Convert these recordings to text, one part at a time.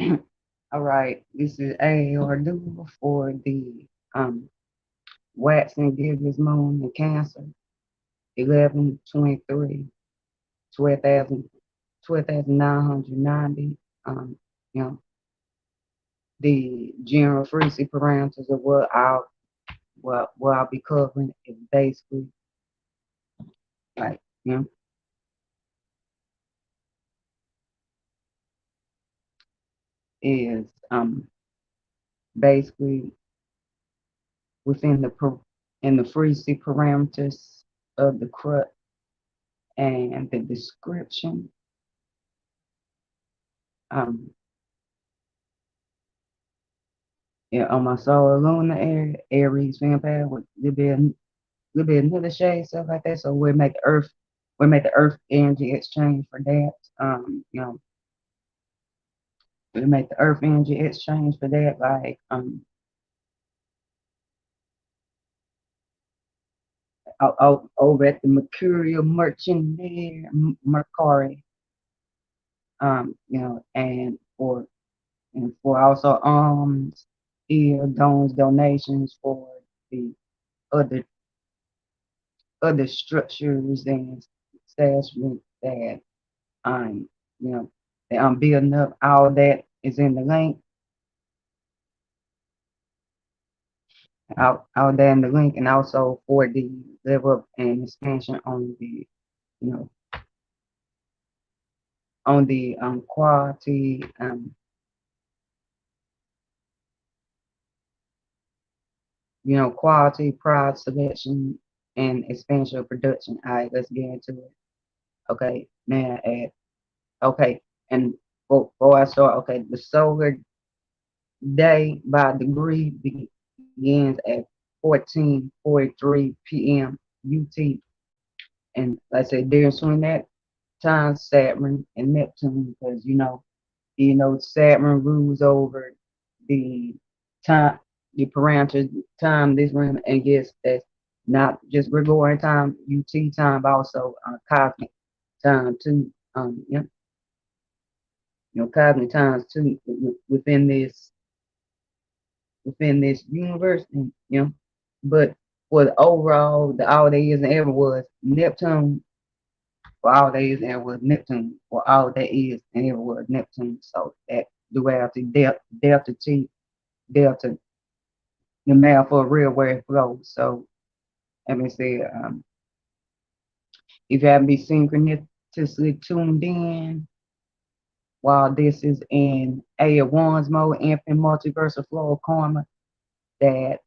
All right, this is AAR Dual for the waxing Biblios moon in Cancer, 11/23, 12,000, 12,990. You know, the general frequency parameters of what I'll be covering is basically like, is basically within the frequency parameters of the crux and the description. Yeah, on my solar lunar area, Aries vampire with a little bit another shade, stuff like that. So we'll make the earth energy exchange for that. We'll make the earth energy exchange for that, like over at the Mercurial merchant there, Mercari. And for also Alms, Donums donations for the other structures and establishments that I'm that I'm building up. All that is in the link. Out there in the link, and also for the level up and expansion on the quality quality, product selection, and expansion of production. All right, let's get into it. Okay, now okay, and before I start, okay, the solar day by degree begins at 14:43 p.m. UT, and like I said, during between that time, Saturn and Neptune, because Saturn rules over the time, the parameters, time, this room, and yes, that's not just Gregorian time, UT time, but also cosmic time too. Cosmic times too within this universe, and but for the overall, the all that is and ever was Neptune, for all that is and ever was Neptune, for all that is and ever was Neptune. So that duality, delta T, delta, the math for real where it flows. So let me say, if you haven't been synchronously tuned in while this is in A of Wands mode, infinite multiversal flow of karma that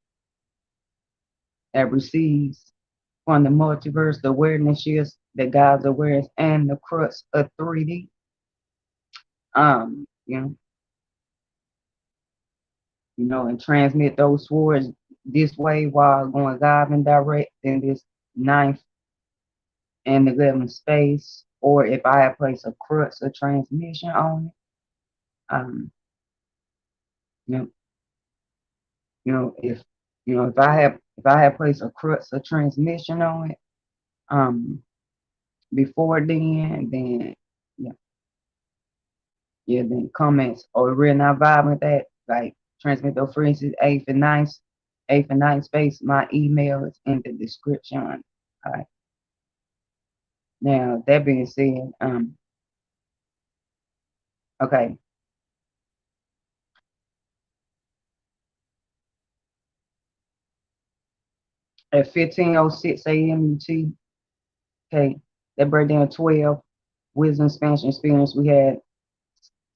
receives from the multiverse, the awareness shifts, the God's awareness, and the crux of 3D. Um, you and transmit those swords this way while going live and direct in this ninth and 11th space, or if I have placed a crux of transmission on it, you know, if I have placed a crux of transmission on it, before then then comments or we're not vibing with that, like transmit those frequencies, eighth and ninth space. My email is in the description. All right. Now that being said, okay. At 15:06 a.m. UT, okay, that breakdown 12 wisdom expansion experience. We had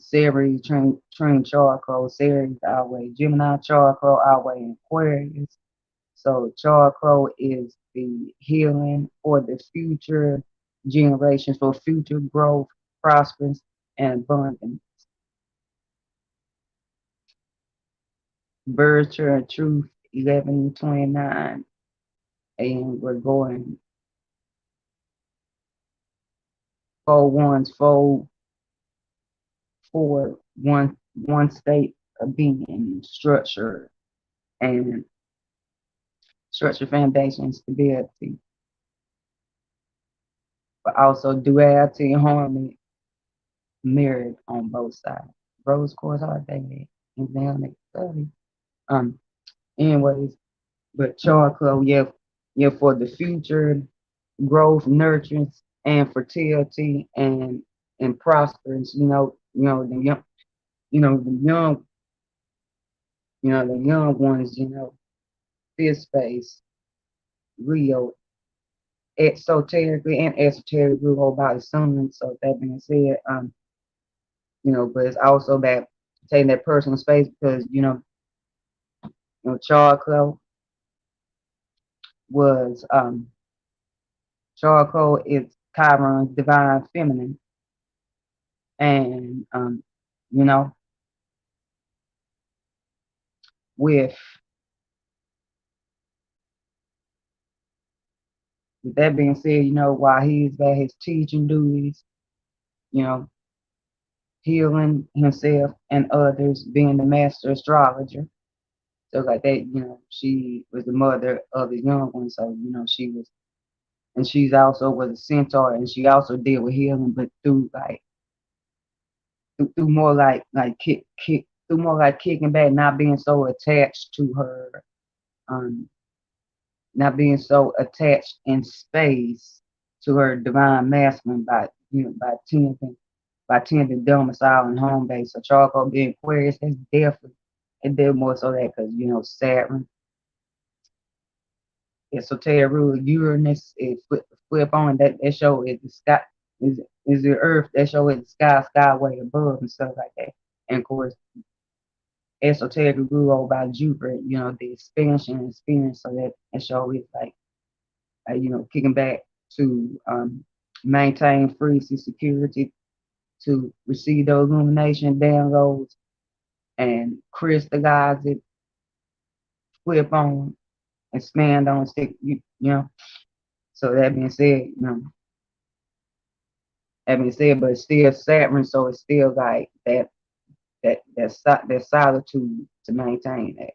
Ceres, train charcoal, Ceres our way, Gemini charcoal our way, and Aquarius. So charcoal is the healing for the future generations, for future growth, prosperance, and abundance. Virtue and truth, 11:29 a.m. We're going 4-1s, 4 one state of being, structure and structure, foundation, stability, but also duality and harmony mirrored on both sides. rose quartz are they and down at 30. Um, anyways, but charcoal, yeah, yeah, for the future growth, nurturance, and fertility, and prosperance. The young, the young, the young ones. Fifth space, Rio, exoterically and esoterically ruled by the sun. So that being said, but it's also about taking that personal space because charcoal was charcoal is Chiron's divine feminine, and you know, with that being said, while he's at his teaching duties, you know, healing himself and others, being the master astrologer. So like that, she was the mother of the young one. So, she was, and she's also was a centaur, and she also did with healing, but through like through more through more like kicking back, not being so attached to her, um, not being so attached in space to her divine masculine by tending domicile and home base. So charcoal being Aquarius, that's definitely it did more so that because Saturn, esoteric rule, Uranus is flip on that show is the sky is the earth, that show is the skyway above and stuff like that. And of course esoteric rule by Jupiter, the expansion experience, so that show is like kicking back to maintain freedom, security, to receive those illumination downloads and crystallize it, flip on, expand on, stick, So but it's still Saturn, so it's still like that solitude to maintain that.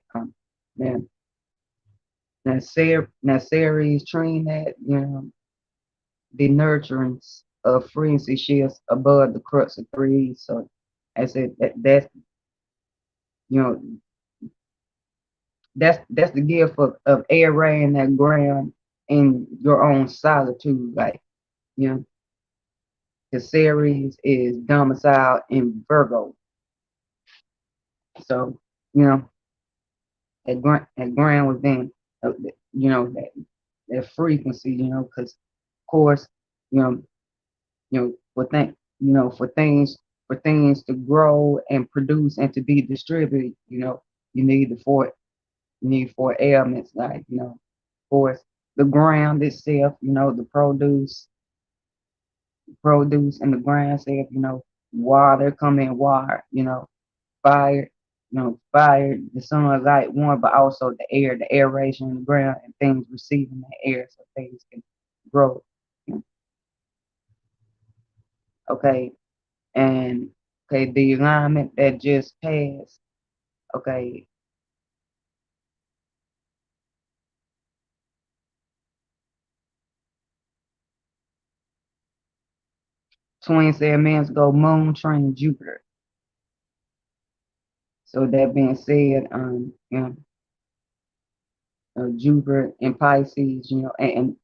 Then now Ceres train that, the nurturance of frequency shifts above the crux of three. So I said you know that's the gift of aerating that ground in your own solitude. Like, the Ceres is domiciled in Virgo. So, that ground was then, that frequency, because of course, you know, for things to grow and produce and to be distributed, you need four elements, like, of course, the ground itself, the produce and the ground itself, water come in water, fire, fire, the sun, light, one, but also the air, the aeration in the ground and things receiving the air so things can grow. Okay, and okay, the alignment that just passed. Okay, twin said minutes ago, Moon trine Jupiter. So that being said, Jupiter in Pisces, and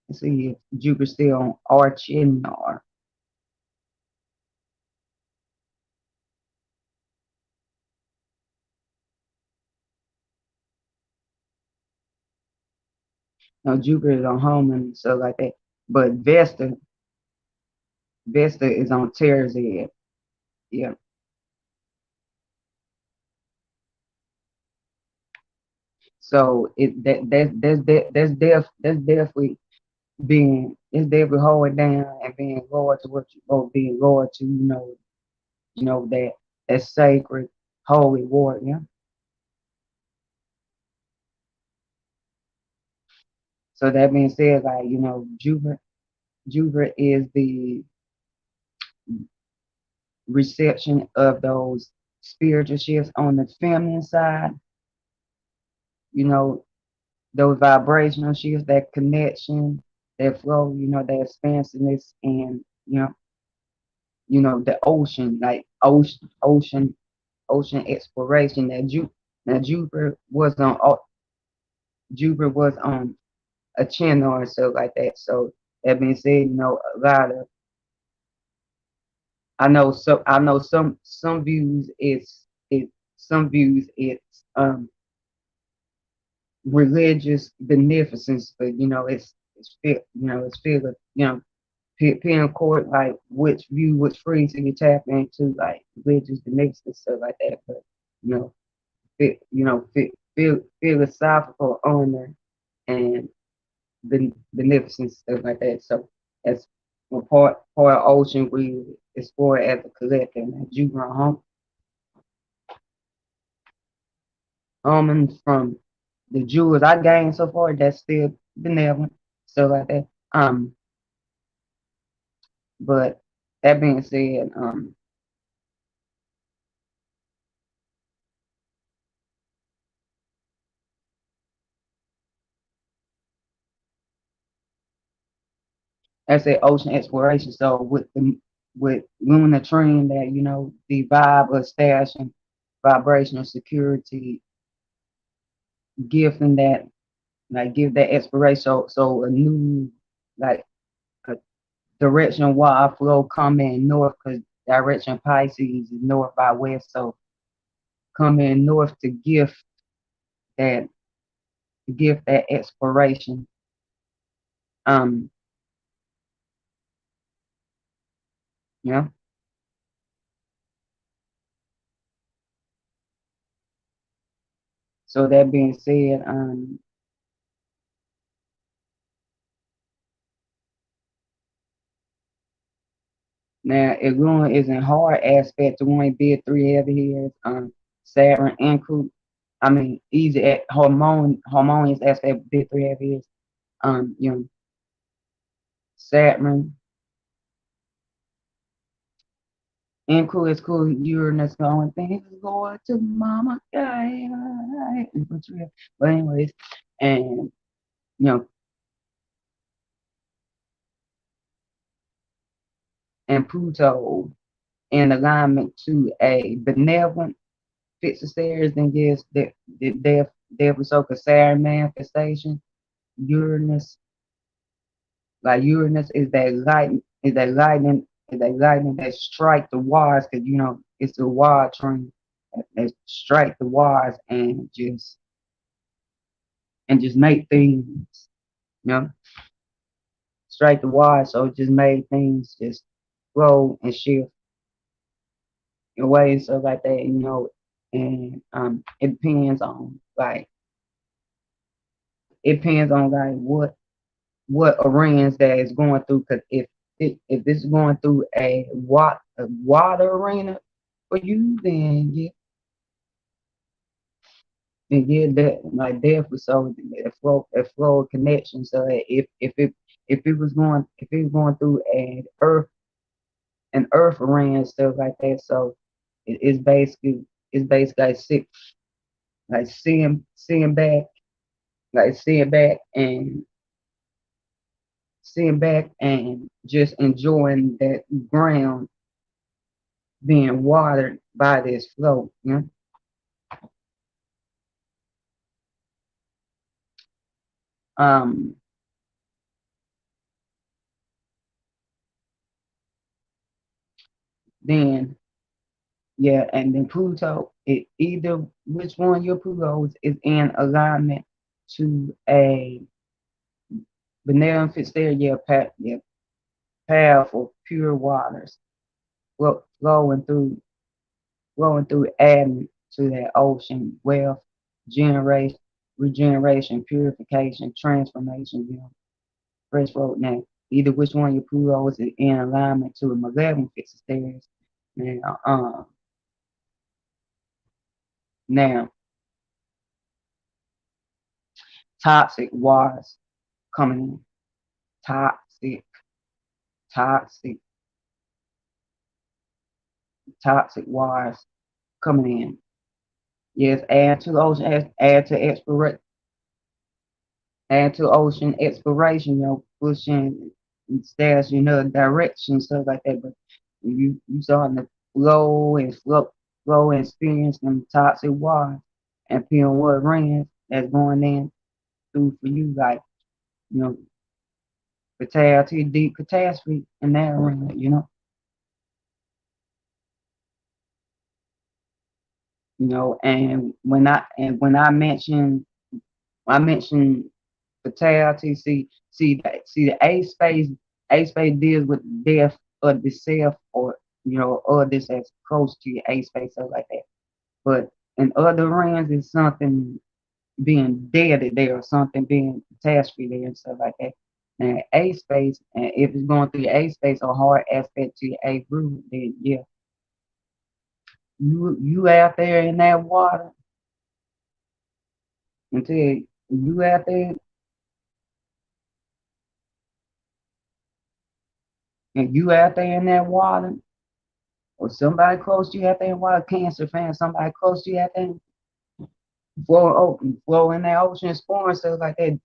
let's see if Jupiter still on Arch in R. Jupiter is on home and stuff like that. But Vesta is on Terra's head. Yeah. So that's definitely holding down and being loyal to what you both being loyal to, that sacred holy water, yeah. So that being said, like, Jupiter is the reception of those spiritual shifts on the feminine side, those vibrational shifts, that connection, that flow, that expansiveness, and the ocean, like ocean exploration. Now Jupiter was on a channel or so like that. So that being said, a lot of I know some views it's religious beneficence, but it's feel of pin court like which phrase you tap into like religious beneficence stuff like that. But you know philosophical honor and beneficence stuff like that. So that's part of ocean we explore as a collective. And Jupiter almonds from the jewels I gained so far, that's still benevolent, stuff like that. But that being said, I say ocean exploration. So with lunar trend that the vibe of stash and vibrational security, gifting that like give that exploration. So a new like a direction wide flow coming north because direction Pisces is north by west. So coming north that to gift that exploration. Um, yeah. So that being said, now if Luna is in hard aspect to one big three heavy hitters, Saturn include I mean easy at harmonious aspect big three heavy hitters, Saturn include is cool Uranus going things going to mama guy. But anyways, and you know, and Pluto in alignment to a benevolent fixed stairs, then yes, that was so Saturn manifestation. Uranus, like Uranus is that lightning that strike the wires, because it's the wire train that strike the wires and just make things, you know, strike the wires, so it just made things just grow and shift in ways so like that, and it depends on like what arenas that is going through. Because if it's going through a water arena for you, then that like definitely so a flow of connection. So that if it was going through an earth arena and stuff like that, so it's basically like seeing back like seeing back and just enjoying that ground being watered by this flow. Um, then yeah, and then Pluto, either which one your Pluto is in alignment to a benevolent there, yeah, powerful, pure waters flowing through adding to that ocean, wealth, generation, regeneration, purification, transformation. Fresh road now. Either which one your Pluto is in alignment to a malevolent fixed stairs. Now, toxic waters coming in. Toxic, toxic, toxic waters coming in. Yes, add to ocean exploration, pushing stairs, direction, stuff like that. But You starting to flow and experience them toxic waters and feeling what rings that's going in through for you, like, you know, fatality, deep catastrophe in that arena, and when I mentioned fatality, see the A space deals with death of the self, or or this that's close to your A space, stuff like that. But in other realms, it's something being deaded there, or something being catastrophe there, and stuff like that. And A space, and if it's going through your A space, a hard aspect to your A group, then yeah, you out there in that water until you out there and you out there in that water, or somebody close to you out there in water, cancer fan, somebody close to you out there, flow in that ocean, exploring stuff like that,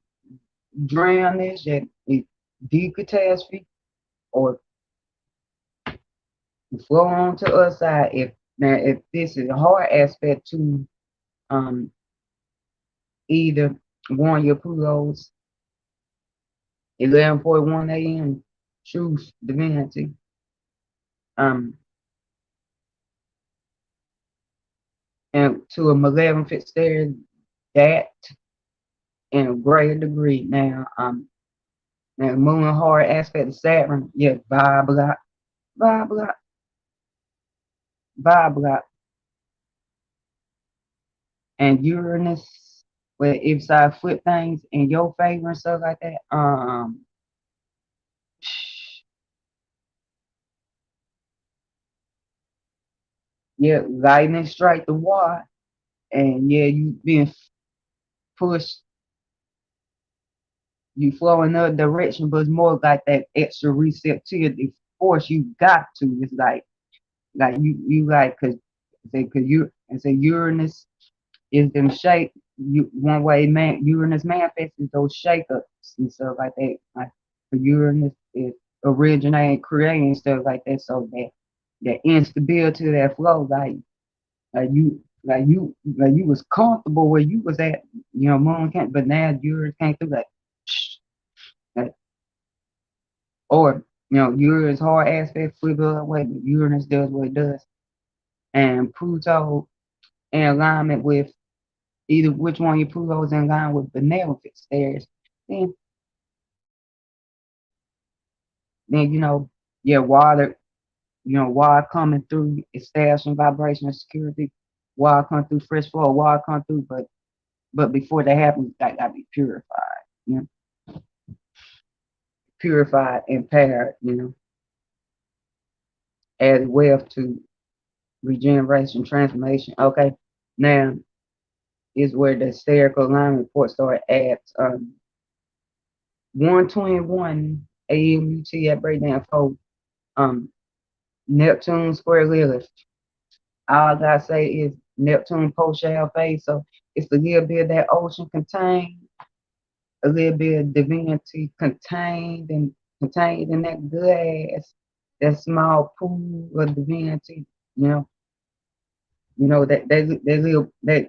drown this, that deep catastrophe, or flow on to the other side. If this is a hard aspect to um either one of your Pluto's 11:41 a.m. truth divinity, um and to a malevolent stare, that in a greater degree. Now moon hard aspect of Saturn, yeah, vibe block, vibe block, vibe block, and Uranus, where if I flip things in your favor and stuff like that, yeah, lightning strike the water, and yeah, you being pushed, you flow in another direction, but it's more like that extra receptivity force you got to. It's like you like, cause you and say Uranus is them shape. You one way Uranus manifests is those shakeups and stuff like that. Like Uranus is originating, creating stuff like that. So that instability, that flow, like you was comfortable where you was at, moon can't, but now Uranus can't do that. Like, or Uranus hard aspect flip the other way, but Uranus does what it does, and Pluto in alignment with either which one your Pluto's in line with benevolent stairs, then yeah, water, water coming through, establishing vibration and security, water come through, fresh flow, water come through, but before that happens, that gotta be purified, purified and paired, as well to regeneration, transformation. Okay, now is where the spherical alignment report started at 121 AMUT at breakdown for Neptune square Lilith. All I gotta say is Neptune post shell phase, so it's a little bit of that ocean contained, a little bit of divinity contained in that good ass, that small pool of divinity, that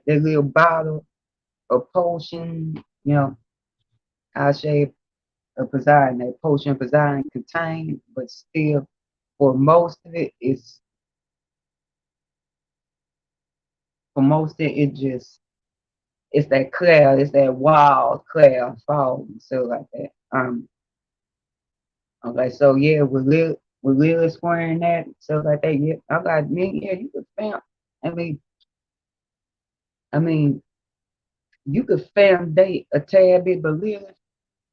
little bottle of potion, I say a Poseidon, that potion Poseidon contained, but still for most of it is for most of it just it's that cloud, it's that wild cloud fall and stuff like that. Okay, so yeah, with Lil squaring that, stuff like that, yeah, I got me, yeah, you could fam I mean I mean you could fam date a tad bit, but Lil,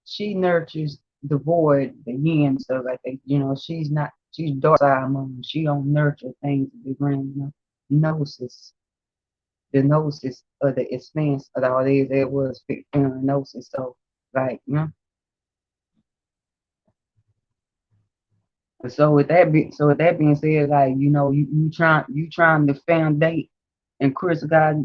she nurtures the void, the yin, stuff like that. She's dark side moon. She don't nurture things to be grand, gnosis, the gnosis of the expanse of all these there was gnosis. So like, so with that being said, like, you trying to foundate and Chris got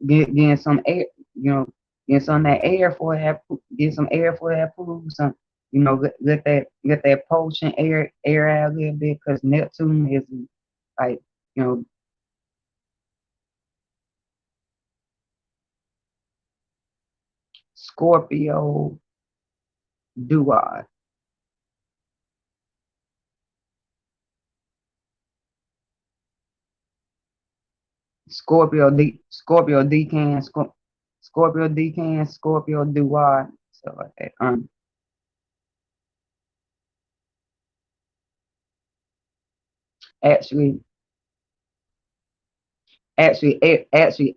getting some air, getting some of that air for that, get some air for that pool, some let that potion air out a little bit, because Neptune is like, you know, Scorpio Dual. Scorpio Decan, Scorpio Decan, Scorpio Dual. So like that. Actually, actually,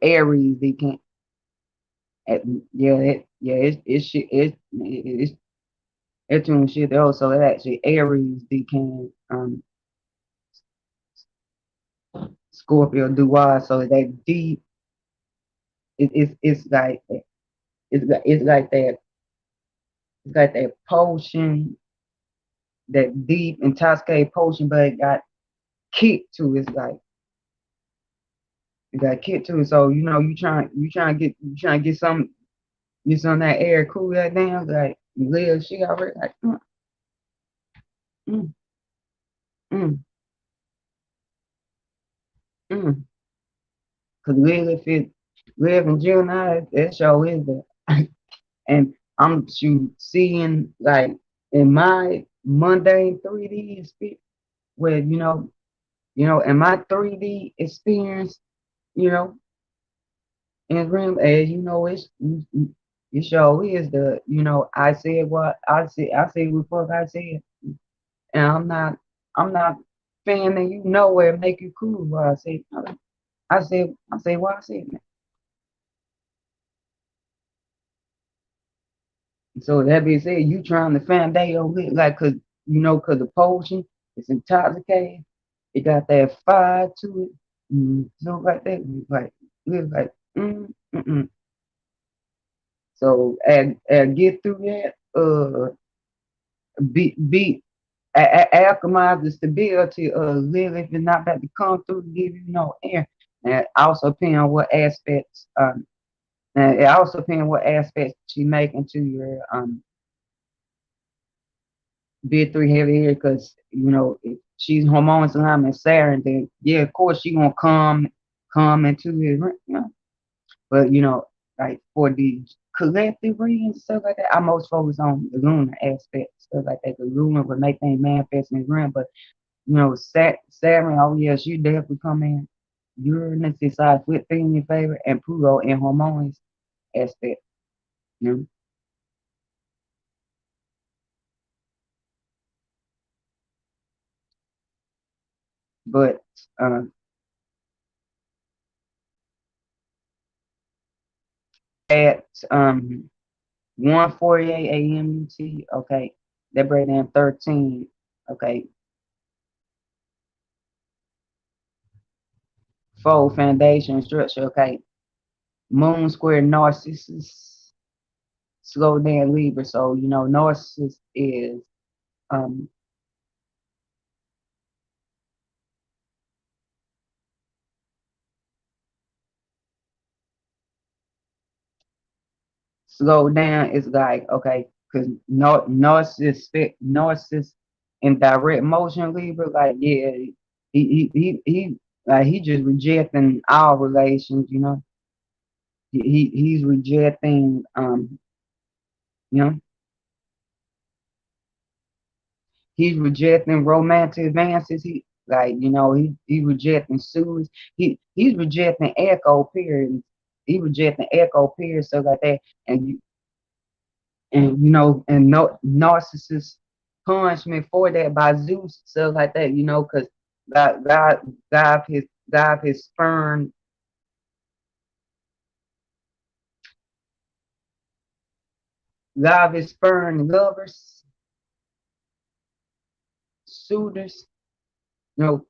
Aries Decan. Yeah, it's doing shit though. So it actually Aries Decan, Scorpio Dual. So that deep, it's like it's like that potion, that deep intoxicated potion, but it got kick to it. It's like it got kick to it. So you trying to get some of that air, cool that down. Like you live, she already like mm, mm, mm. Cause live in Gemini, that show is the and I'm seeing like in my mundane 3D experience, where in my 3D experience, you know, in room, as you know, it show is the, I said what I said what fuck I said, and I'm not fanning you nowhere, make you cool what I said. I said what I said. So that being said, you trying to find out your lit, like, cause the potion is intoxicating. It got that fire to it. So like that, like, so and get through that. Be alchemize the stability of live if it's not about to come through to give you no air. And also depending on what aspects. And it also depends what aspects you make into your bid three heavy here, because if she's hormones alignment Saturn, then yeah, of course she gonna come into his, but like for the collective readings and stuff like that, I most focus on the lunar aspect, stuff like that. The lunar would make things manifest in the ground, but Saturn, oh yeah, she definitely come in. Uranus decides flip thing in your favor, and Pluto and hormones aspect, you know. But uh, at 1:48 a.m. UT. Okay, that break down 13. Okay, fold foundation structure. Okay, Moon square Narcissus, slow down Libra. So Narcissus is um slow down is like, okay, because Narcissus in direct motion Libra, like, yeah, he just rejecting all relations. He's rejecting, you know he's rejecting romantic advances. He rejecting suits. He's rejecting echo periods. He rejecting echo periods, stuff like that. And no narcissist punishment for that by Zeus, stuff like that. Because God his spurn lovers, suitors, you know,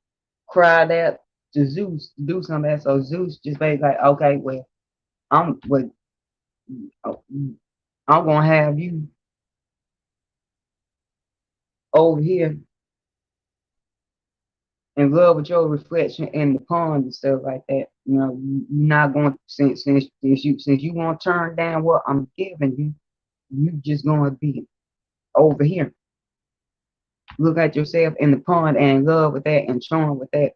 cried out to Zeus to do something else. So Zeus just basically like, okay, well, I'm what I'm gonna have you over here in love with your reflection in the pond and stuff like that. You're not going, since you want to turn down what I'm giving you, you just gonna be over here. Look at yourself in the pond and in love with that and charmed with that.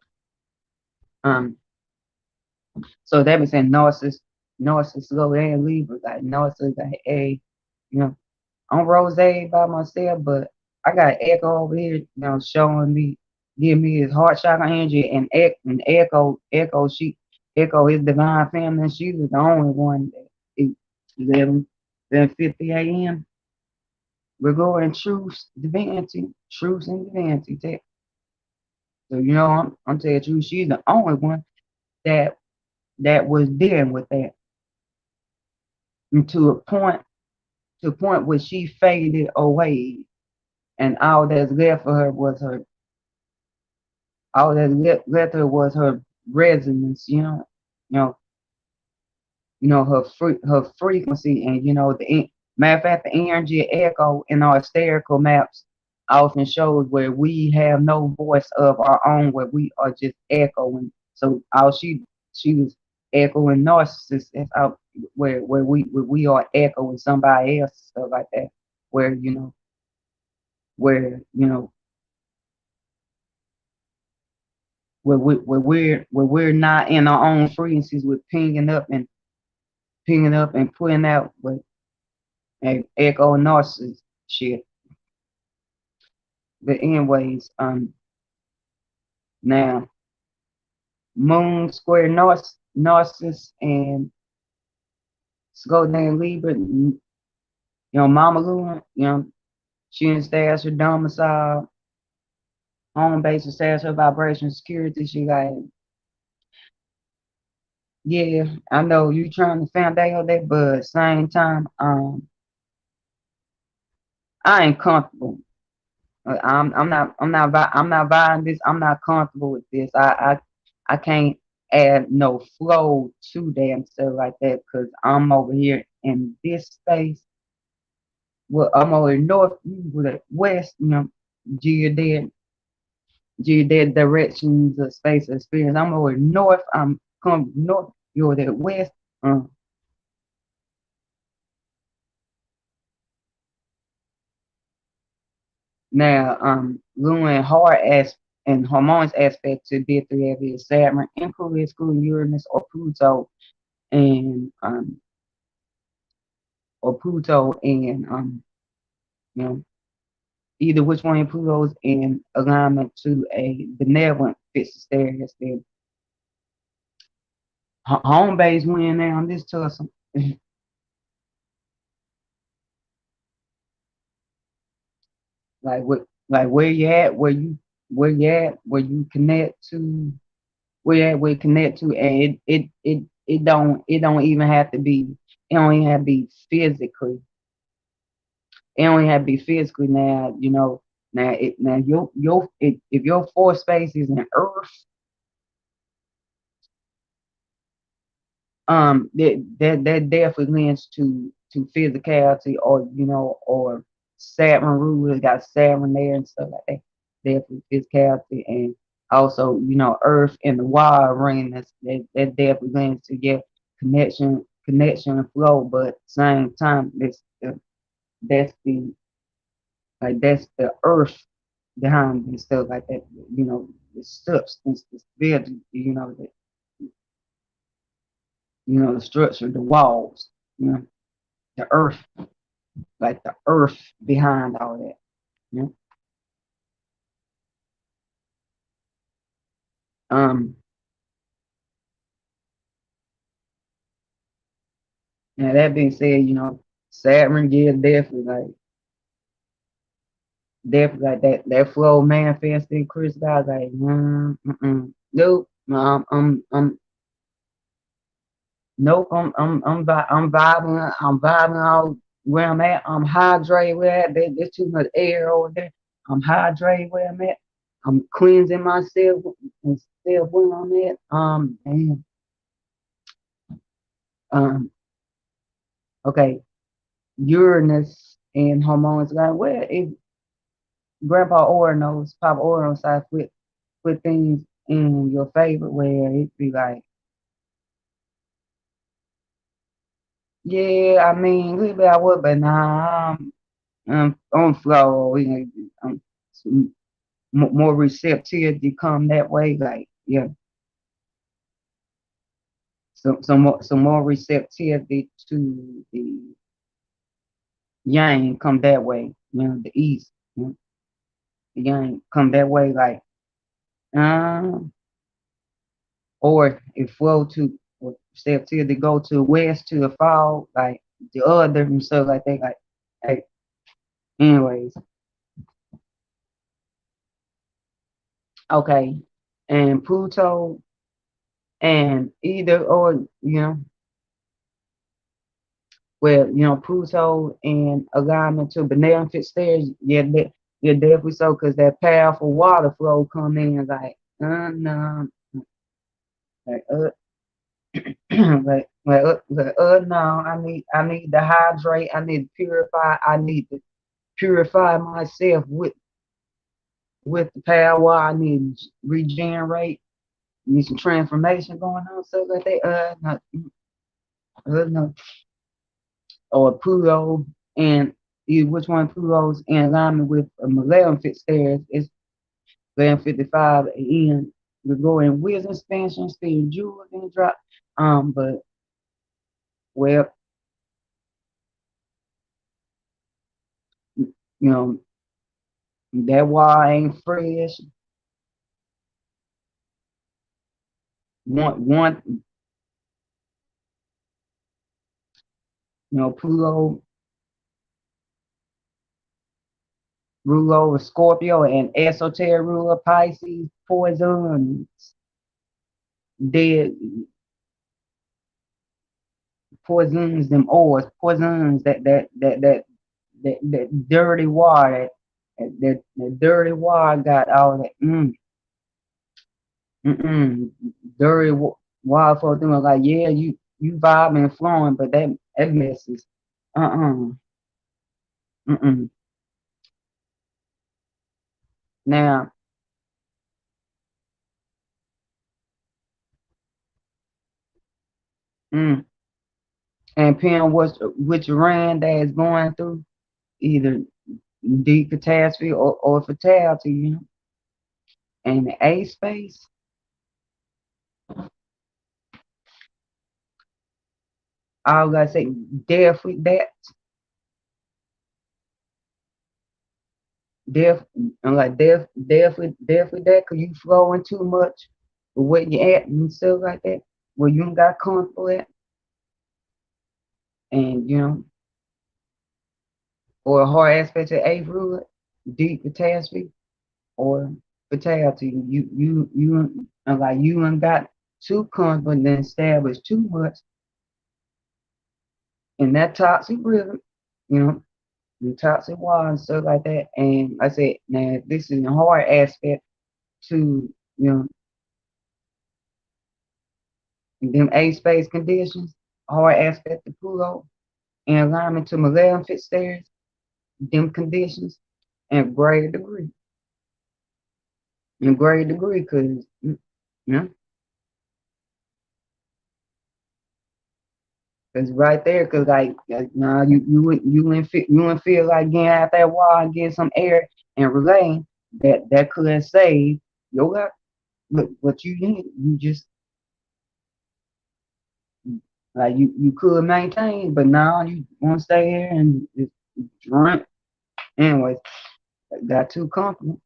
So that means saying narcissist go and Libra, like narcissist, like, hey, you know, I'm Rose by myself, but I got Echo over here, showing me, giving me his heart chakra energy, and Echo his divine feminine. She was the only one that 11:50 a.m. We're going truth, divinity, truth and divinity. So I'm telling you, she's the only one that was dealing with that, and to a point where she faded away, and all that left her was her resonance, know, her frequency, and the matter of fact, the energy echo in our hysterical maps often shows where we have no voice of our own, where we are just echoing. So all she was echoing narcissists, out where we are echoing somebody else, stuff like that, where where you know where we're not in our own frequencies, with pinging up and putting out with a echo narcissist shit. But anyways, now Moon square narcissist and Golden Libra, Mama Luna, she installs her domicile, home base, installs her vibration security. She like, yeah, I know you trying to find out that, but at the same time, I ain't comfortable. I'm not buying this. I'm not comfortable with this. I can't add no flow to them stuff like that, because I'm over here in this space. Well, I'm over north, with the west, geodetic directions of space experience. I'm over north. I'm come north. You're the west. Now, Luna and heart and hormones aspect to D3 is Saturn, including Uranus or Pluto, and you know either which one of Pluto's in alignment to a benevolent fixed status. Then home base win now on this tussle. like where you at, where you connect to, where you connect to, and it don't even have to be, it don't even have to be physically. It only have to be physically. Now, now if your four space is in Earth, that definitely lends to physicality, or Saturn rule got Saturn there and stuff like that. Definitely physicality, and also Earth and the water ring. That definitely lends to, yeah, connection and flow. But at the same time, that's the that's the Earth behind and stuff like that. The substance, the building, the structure, the walls, the earth, like the earth behind all that. You know? Now that being said, Saturn, yeah, definitely like that flow manifesting crystals, like, nope, nope, I'm vibing out where I'm at. I'm hydrated where I'm at. There's too much air over there. I'm hydrated where I'm at. I'm cleansing myself and still where I'm at. And okay, Uranus and hormones. Like, well, if Grandpa Ora knows, Papa Ora knows how to put things in your favor, where it be like, yeah, I mean, a little bit I would, but nah, on flow, some more receptivity come that way. Like, yeah, some more receptivity to the yang come that way. The east, the yang come that way. Like, um, or it flow to or receptivity go to west to the fall, like the other and stuff like that. Like, hey, anyways, okay, and Pluto and either or, well, Pluto in alignment to beneficent stairs, yeah, definitely so, because that powerful water flow come in like, no, like, no, I need to hydrate, I need to purify, I need to purify myself with the power, I need to regenerate, need some transformation going on, stuff like that, no, or Pluto, and which one Pluto's in alignment with a maleficent stairs is 11:55 a.m. We go in wisdom expansion, still jewels in the drop. But well, you know, that wall ain't fresh. One, Pluto rule over Scorpio and esoteric ruler Pisces, poisons, dead poisons, them ores, poisons that dirty water, that dirty water got all that dirty water for them. Like, yeah, you vibing and flowing, but that messes. Uh mm. Now, mm, and depending which rand that is going through, either deep catastrophe or fatality, and the A space, I gotta say, death with that, death, I'm like death with that, cause you flowing too much with where you at and stuff like that, where you ain't got comfortable at, and or a hard aspect to A ruler, deep catastrophe or fatality. I'm like you ain't got too comfortable and established too much in that toxic rhythm, you know, the toxic water and stuff like that. And I said, now this is a hard aspect to, them A space conditions, hard aspect to Pluto, in alignment to maleficent stairs, them conditions, and greater degree. In greater degree, because, cause right there, cause like nah, you wouldn't feel like getting out that wall and getting some air and relaying that could save your life. Look, what you need, you just like you could maintain, but now you want to stay here and just drink. Anyways, got too comfortable.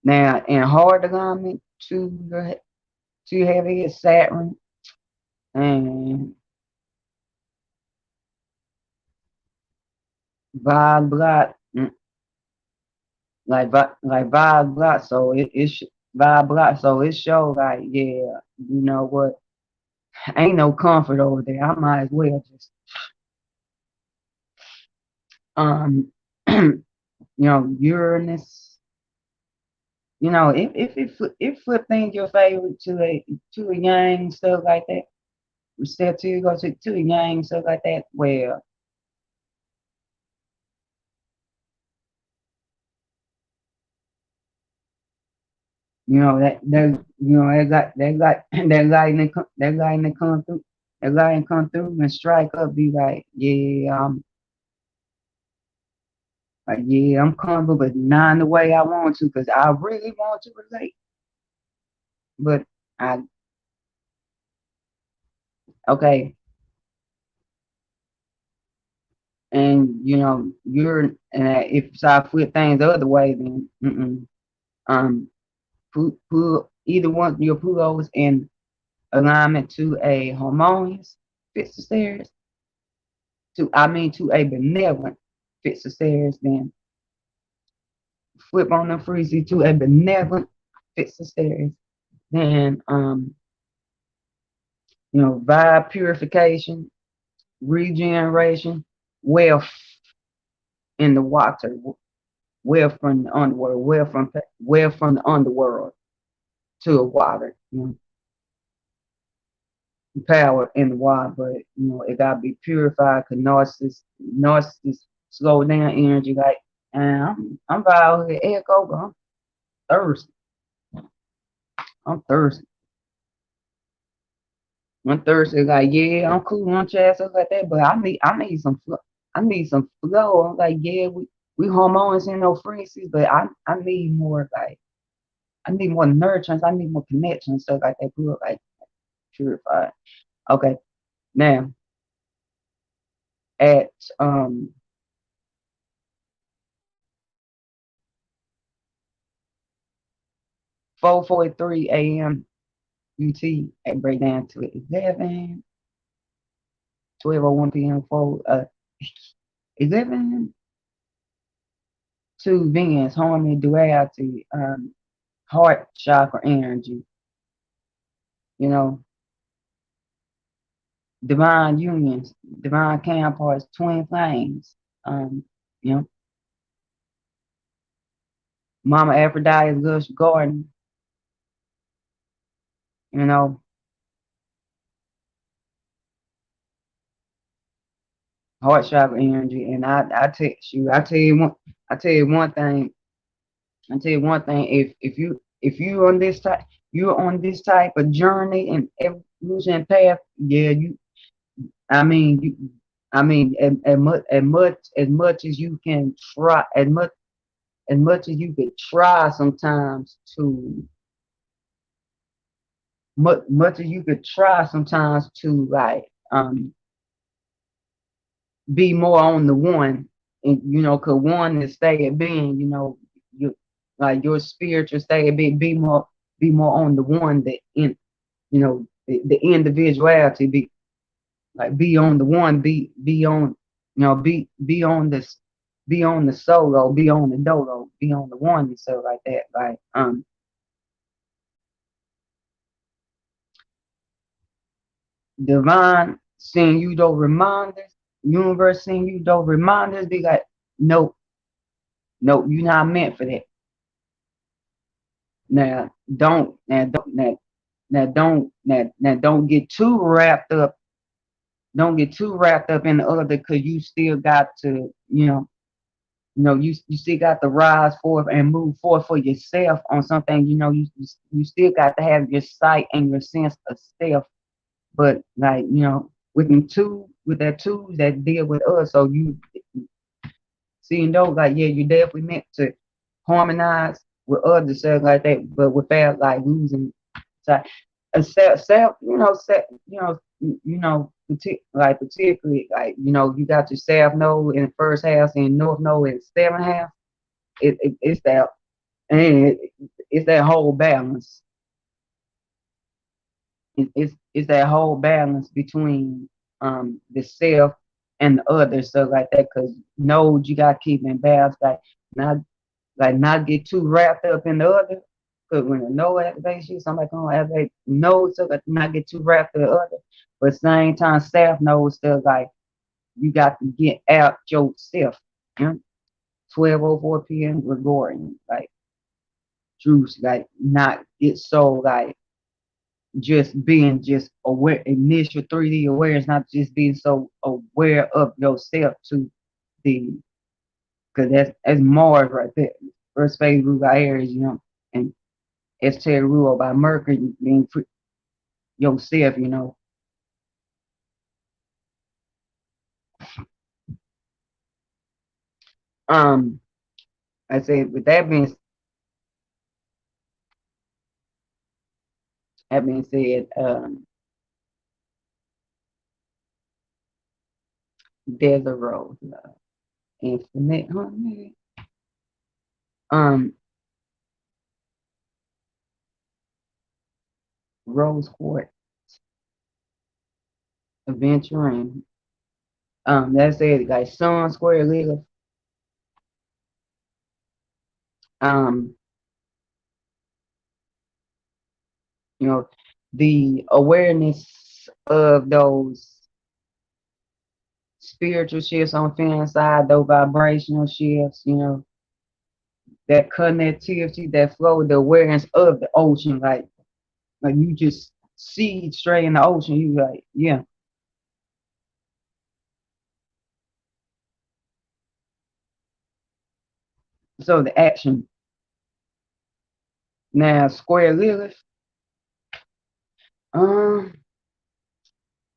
Now in hard alignment too heavy is Saturn and vibe block. Like vibe block, so it vibe block, so it shows like, yeah, you know what, ain't no comfort over there. I might as well just um Uranus, if flip things your favorite to a yang, stuff like that, step to go to a yang, stuff like that, well, that lightning come through, that lightning come through and strike up, be like, yeah, Like, yeah, I'm comfortable, but not in the way I want to, because I really want to relate. But I, okay, and you're, and if so I flip things the other way, then um, either one your Pluto's in alignment to a harmonious fixed Ceres, to a benevolent fixed Ceres, then flip on the freezy to a benevolent fixed Ceres, then vibe purification, regeneration, wealth in the water, wealth from the underworld, wealth from the underworld to a water, power in the water, but it gotta be purified because narcissists slow down energy like, and I'm about to echo, but I'm thirsty. I'm thirsty. I'm thirsty, like, yeah, I'm cool on chat, stuff like that, but I need some flow. I need some flow. I'm like, yeah, we hormones in no frequencies, but I need more, like, I need more nurturance, I need more connection, stuff like that. People like purified. Okay. Now at 4:43 a.m. UT at breakdown to 12:01 p.m. 11 to Venus, harmony, duality, heart chakra energy, you know, divine unions, divine counterparts, twin flames, you know, Mama Aphrodite's lush garden, you know, heart chakra energy. And I tell you one thing, if you on this type, you're on this type of journey and evolution path, yeah, as much as you can try, as much as you could try sometimes like be more on the one, and cause one is stay at being, you like your spiritual stay at being, be more on the one that the individuality, be on the one, be on, be on the solo, be on the dolo, be on the one, and stuff like that. Like divine send you those reminders, universe send you those reminders, be like, nope, nope, you're not meant for that. Now don't now don't now, now don't now don't get too wrapped up. Don't get too wrapped up in the other, because you still got to, you still got to rise forth and move forward for yourself on something. You still got to have your sight and your sense of self. But like, with that tools that deal with us, so you seeing those, like, yeah, you definitely meant to harmonize with others, stuff like that, but without like losing sight. A self, like particularly, like, you got your south node in the first house and north node in the seventh house. It's that, and it's that whole balance. It's that whole balance between the self and the other, stuff like that. Because nodes you got to keep in balance, not not get too wrapped up in the other. Because when the node activates you, somebody gonna activate nodes, so that not get too wrapped in the other. But at the same time, self nodes still, like, you got to get out yourself. 12:04 p.m. Gregorian, like, truth, like, not get so, like, just being just aware, initial 3D awareness, not just being so aware of yourself to the, because that's Mars right there. First phase ruled by Aries, and exterior ruled by Mercury, being yourself, Um, I said, with that being said, there's a rose, infinite harmony. Um, rose quartz, adventuring. That's it. Like sun square Lilith. Um, you know, the awareness of those spiritual shifts on Feng side, those vibrational shifts, that connectivity, that flow, the awareness of the ocean, like you just see straight in the ocean, you like, yeah. So the action. Now square Lilith, um,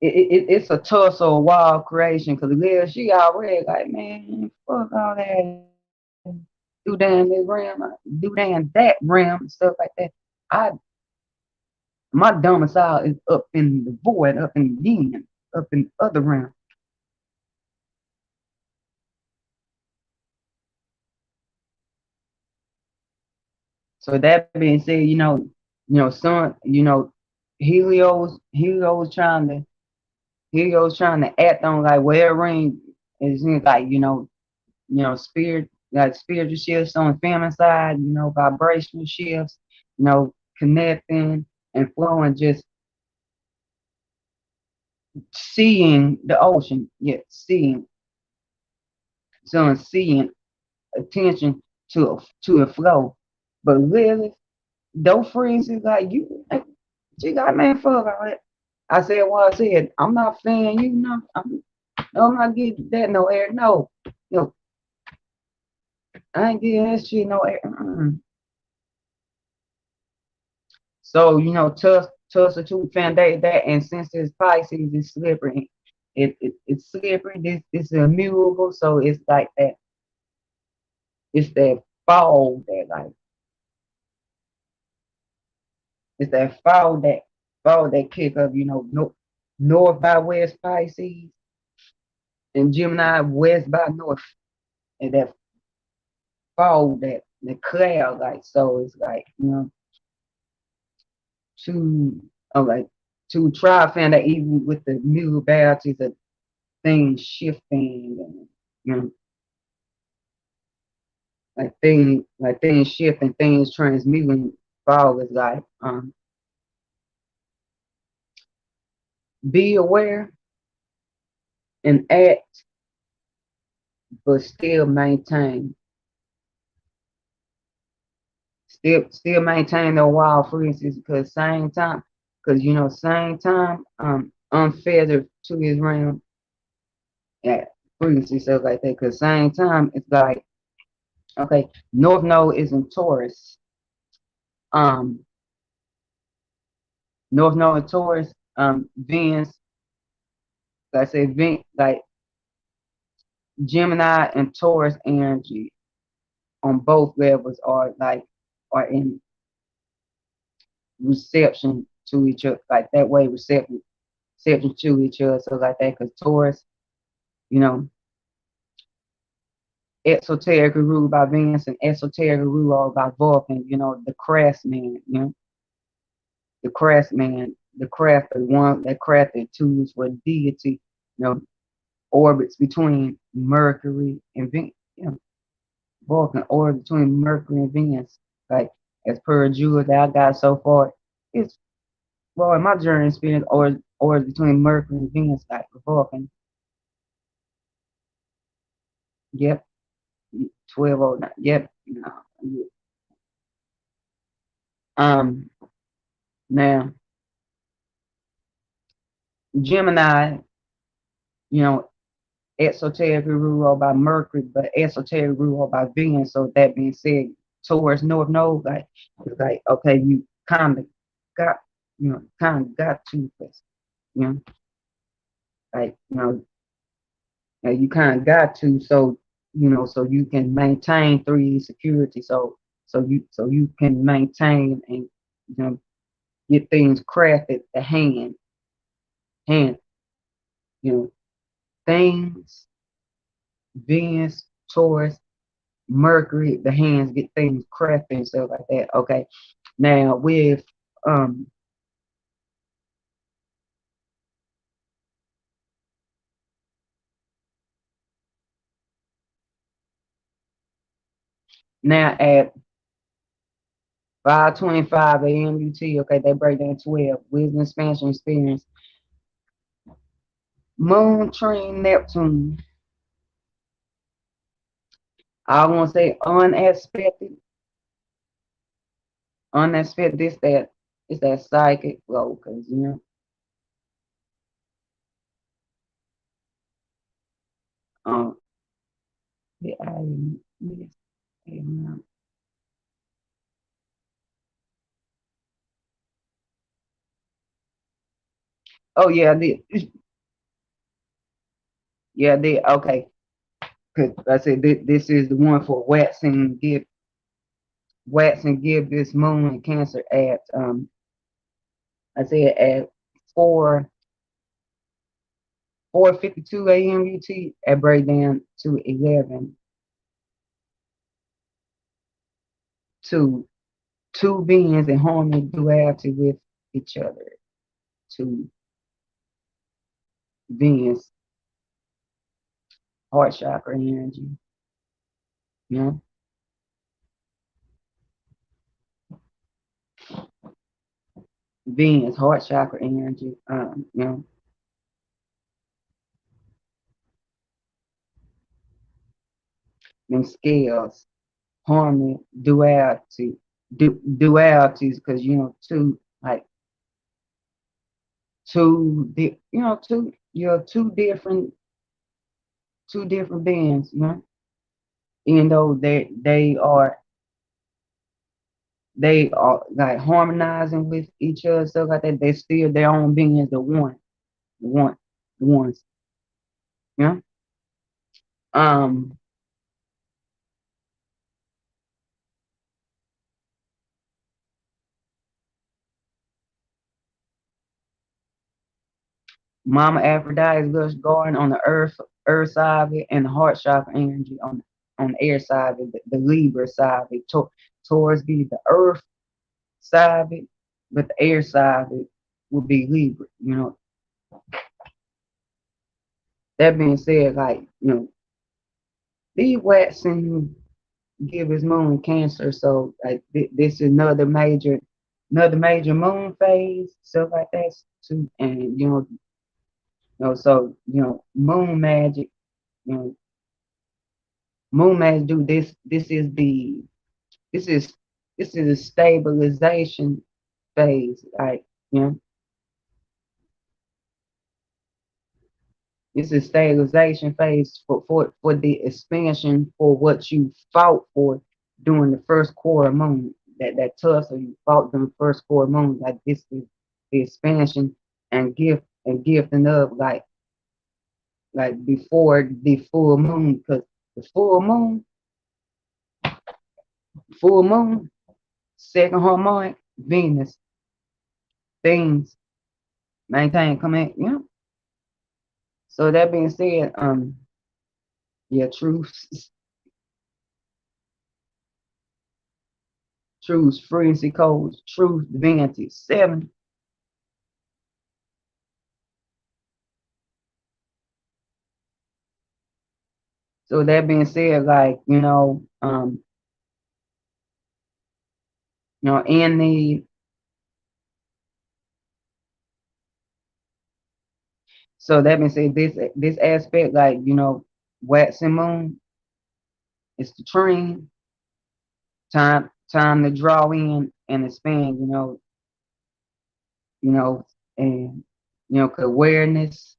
it's a tussle, a wild creation, because Lilith, she already like, man, fuck all that, do down this realm, do down that realm, stuff like that. I My domicile is up in the void, up in the yin, up in the other realm. So that being said, son, Helios trying to act on like where ring is like, spirit, like spiritual shifts on the feminine side, vibrational shifts, connecting and flowing, just seeing the ocean, yet seeing attention to a flow. But really, those friends is like you, like, she got man fuck all that. I said what I said. I'm not fan, I'm not getting that no air. No, I ain't getting that shit no air. So tussle to fan that, and since it's Pisces, it's slippery. It's slippery. This is immutable. So it's like that. It's that fall that like it's that fall that kick up. No, north by west Pisces and Gemini west by north, and that fall that the cloud like. So it's like to like to try to find that even with the mutabilities of things shifting, and things shifting, things transmuting. Fall is like be aware and act, but still maintain the wild frequencies, because same time unfeathered to his realm at frequency stuff like that, because same time it's like, okay, North Node is in Taurus. um North Node in Taurus, Venus, like I say, like Gemini and Taurus energy on both levels are in reception to each other, like that way, reception to each other, so like that, because Taurus, you know, esoteric ruled by Venus, and esoteric ruled by Vulcan, the craftsman, the crafter, one that crafted tools for deity, orbits between Mercury and Venus, Vulcan orbits between Mercury and Venus, like as per a jewel that I got so far. It's well in my journey experience, or between Mercury and Venus, like Vulcan. Yep, 1209. Yep. Um. Now, Gemini, you know, esoteric ruled by Mercury, but esoteric ruled by Venus. So that being said, towards North Node, like it's like, okay, you got, kind of got to this, you know, like you kind of got to. So so you can maintain 3D security. So you can maintain and get things crafted to hand, you know, things, Venus, Taurus, Mercury, the hands get things crafted and stuff like that. Okay. Now with now at 5:25 a.m. UT, okay, they break down 12. Wisdom, expansion, experience. Moon, trine, Neptune. I want to say unexpected. It's that psychic flow, because um, the yes, oh yeah, okay. Cause I said this is the one for Watson give this moon in Cancer at I said at 4:52 a.m. UT at breakdown to 11 to two beings in harmony duality with each other. Two beings, heart chakra energy. You know, beings, heart chakra energy. Them scales, harmony, dualities, because two like two di- you know two you're two different beings, even though they are like harmonizing with each other, stuff like that. They still their own beings, the one, the ones. Yeah. Um, Mama Aphrodite is Lush Garden on the earth side of it, and the heart chakra energy on the air side of it, the Libra side of it. Taurus be the earth side of it, but the air side of it would be Libra. That being said, like, these waxing give his moon Cancer, so like this is another major moon phase, stuff like that too. And so moon magic, you know, moon magic do this. This is this is a stabilization phase. Like, you know, this is stabilization phase for the expansion for what you fought for during the first quarter moon. That tussle you fought during the first quarter moon. Like, this is the expansion and gifting of, like before the full moon, because the full moon, second harmonic, Venus, things maintain, come in, So that being said, yeah, truth, frequency codes, truth, divinity, 7. So that being said, like, in the so that being said, this aspect, like, wax and moon, it's the train, time to draw in and expand, you know, and 'cause awareness,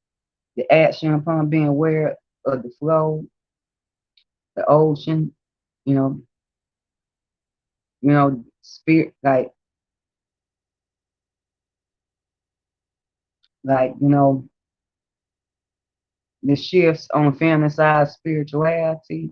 the action upon being aware of the flow, the ocean, you know, spirit, like the shifts on feminine side, spirituality,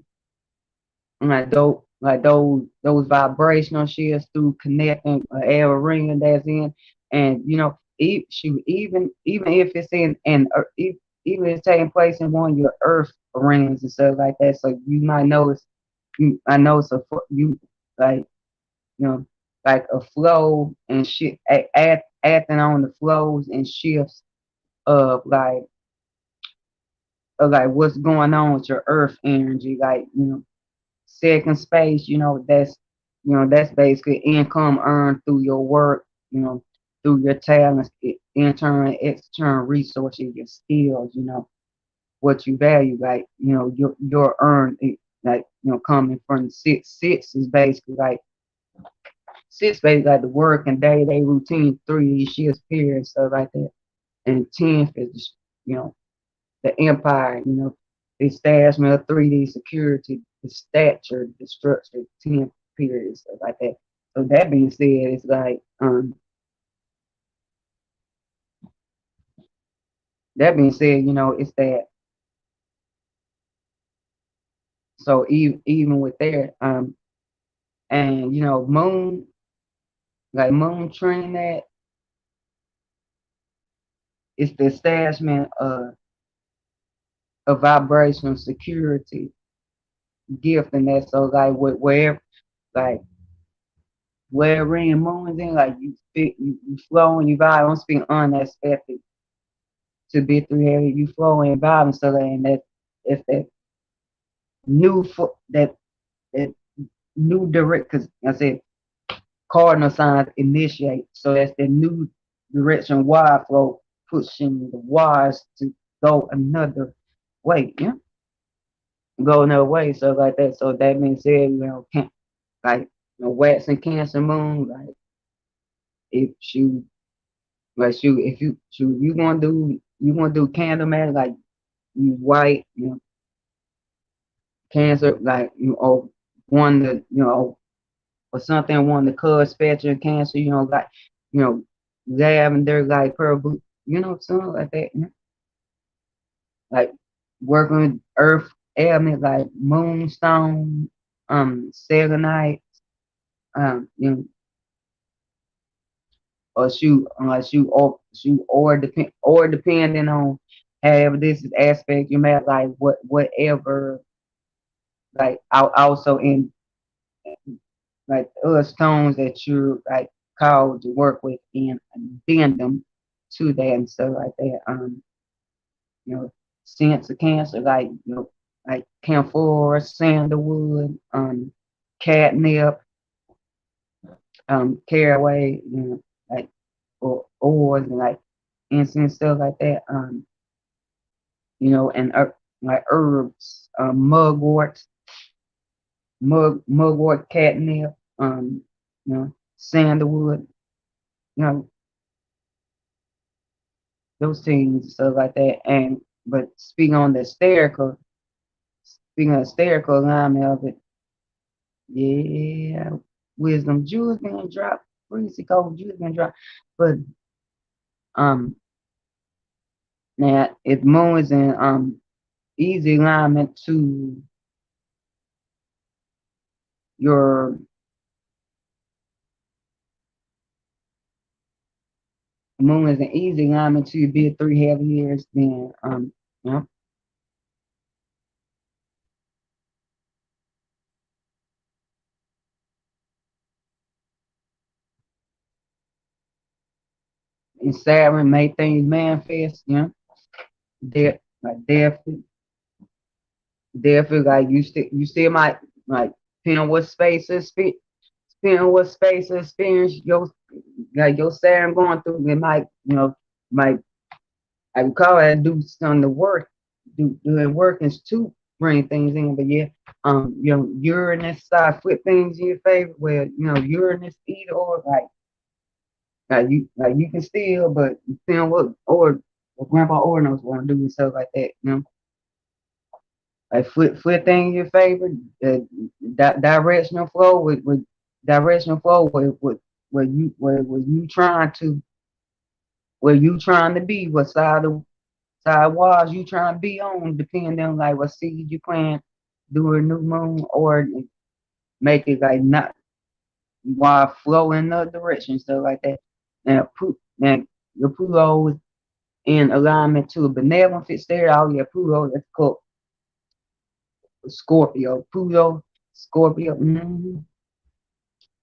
those vibrational shifts through connecting air ring that's in, and even if it's even if it's taking place in one of your earth rings and stuff like that, so you might notice I know it's you like know, like a flow and shit, acting on the flows and shifts of like what's going on with your earth energy, like second space, that's basically income earned through your work, through your talents, internal and external resources, your skills, what you value, like your earned, like coming from the six is basically like six basically like the work and day-to-day routine, 3 shifts period, stuff like that. And 10th is the empire, the establishment of 3D security, the stature, the structure, 10th period, stuff like that. So that being said, it's like that being said, it's that. So even with that, and moon, like moon training, that it's the establishment of vibrational security gift, and that. So like wherever, like where in moons in, like you flow and you vibe. I don't speak unexpected to be through here. You flow and vibe and stuff, and that if that that new direct, because I said cardinal signs initiate, so that's the new direction. Y flow pushing the Y's to go another way. Yeah, go another way. So like that. So that means said, can't like wax and Cancer moon, like if you like if you want to do candle magic, like you white, Cancer, like or one the or something, one the cuz spectrum Cancer, like you know lavender, like purple, something like that, like working with earth element like moonstone, selenite, you know, or or depending on however this is aspect you may have, like whatever, like also in like other stones that you're like called to work with and addendum to that and stuff like that. You know, sense of Cancer, like like camphor, sandalwood, catnip, caraway, like or oils and like incense, stuff like that. And like herbs, mugwort, catnip, sandalwood, you know, those things, stuff like that. And but speaking of hysterical alignment of it, yeah, wisdom jewels being dropped, freezy cold jewels being dropped. But um now if moon is in easy alignment to your moon is an easy alignment to your big 3 heavy years, then you know, and Saturn make things manifest, like definitely like you still might like depending on what space is depending on what space experience your Saturn going through, it might might I would call it do some of the work, doing workings to bring things in. But yeah, Uranus side flip things in your favor. Well, Uranus either or, like you can steal, but depending on what Grandpa Ornos want to do and stuff like that. Like flip things in your favor. Directional flow with directional flow where you trying to be, what side of side walls you trying to be on, depending on like what seed you plant, during new moon, or make it like not while flow in the direction, stuff like that. And your Pluto is in alignment to a benevolent fixed area. Oh yeah, Pluto, that's called Scorpio. Pluto, Scorpio.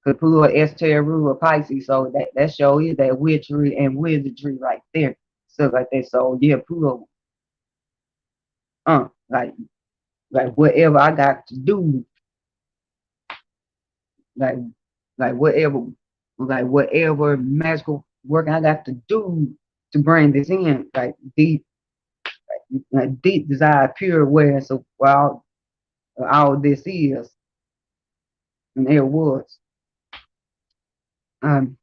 Cause Pluto is rule of Pisces, so that show is that witchery and wizardry right there, stuff like that. So yeah, Pluto, uh, like whatever I got to do, like like whatever, like whatever magical work I got to do to bring this in, like deep desire, pure awareness of what all this is, and it was. Um,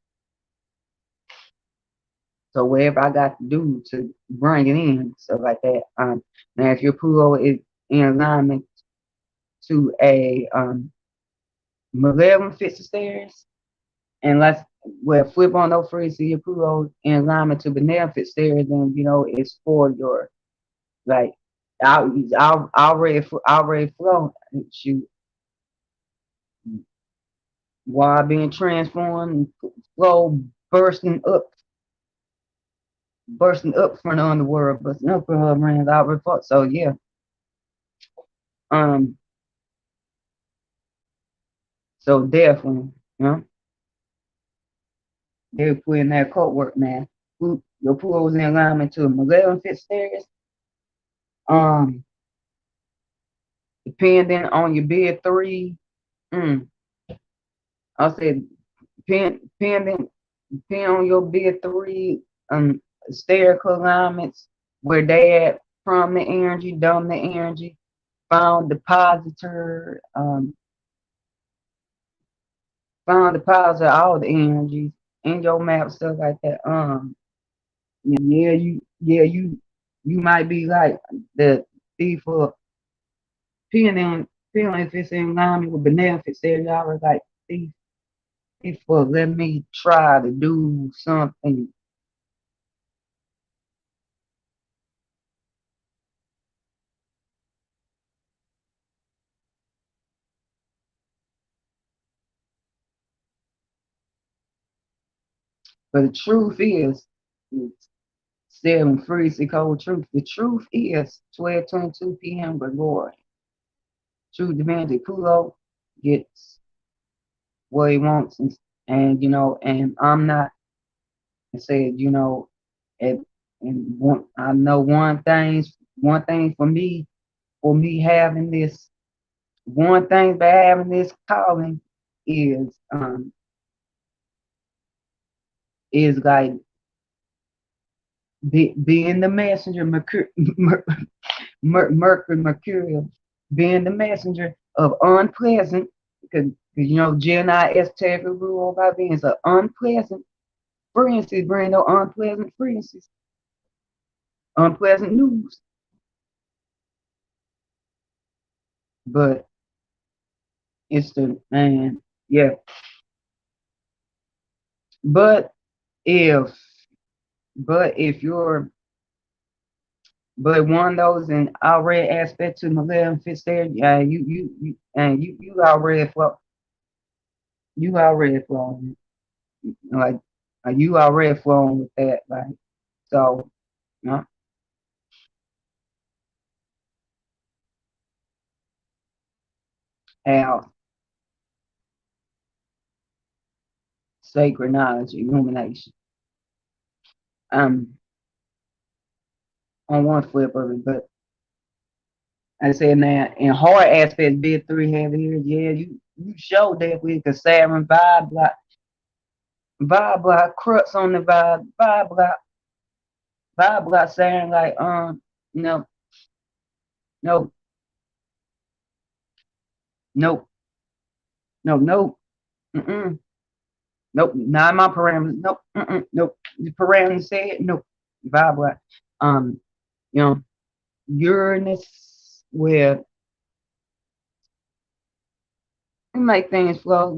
so whatever I got to do to bring it in, stuff like that. Now if your Pluto is in alignment to a malevolent fixed stairs, and let's flip on those frequency, your Pluto in alignment to benevolent fixed stairs, then it's for your like I'll already flow shoot while being transformed, flow bursting up from the underworld, bursting up from her brains out report. So yeah, um, so definitely, they put in that cult work, man. Your pool was in alignment to a malevolent fit stairs. Um, depending on your bid three, I said depending on your bid three, sterical alignments where they at from the energy, dominant energy, found depositor, found depositor, all the energies in your map, stuff like that. You might be like the thief for depending if it's in alignment with beneficence area. I was like thief for let me try to do something. But the truth is, 7 free cold truth. The truth is 12:22 p.m. Gregorian. True divinity Pluto gets what he wants, and I'm not. I said, and, I know one thing for me having this, one thing by having this calling is like being the messenger, Mercurial, being the messenger of unpleasant, because Gemini esoteric rule about being so unpleasant experiences, bring no unpleasant experiences, unpleasant news. But it's the man, yeah. But if if you're but one of those in already aspect to malevolent fits there, yeah, you already flowing like you already flowing with that, like so, you know, how sacred knowledge, illumination. Um, on one flip of it, but I said now in hard aspects, bid three heavy here, yeah, you show that with the Saturn vibe block, crux on the vibe block saying like no no no no no nope, not my parameters, nope, nope, the parameters said nope, vibe block, you know, Uranus where it make things flow,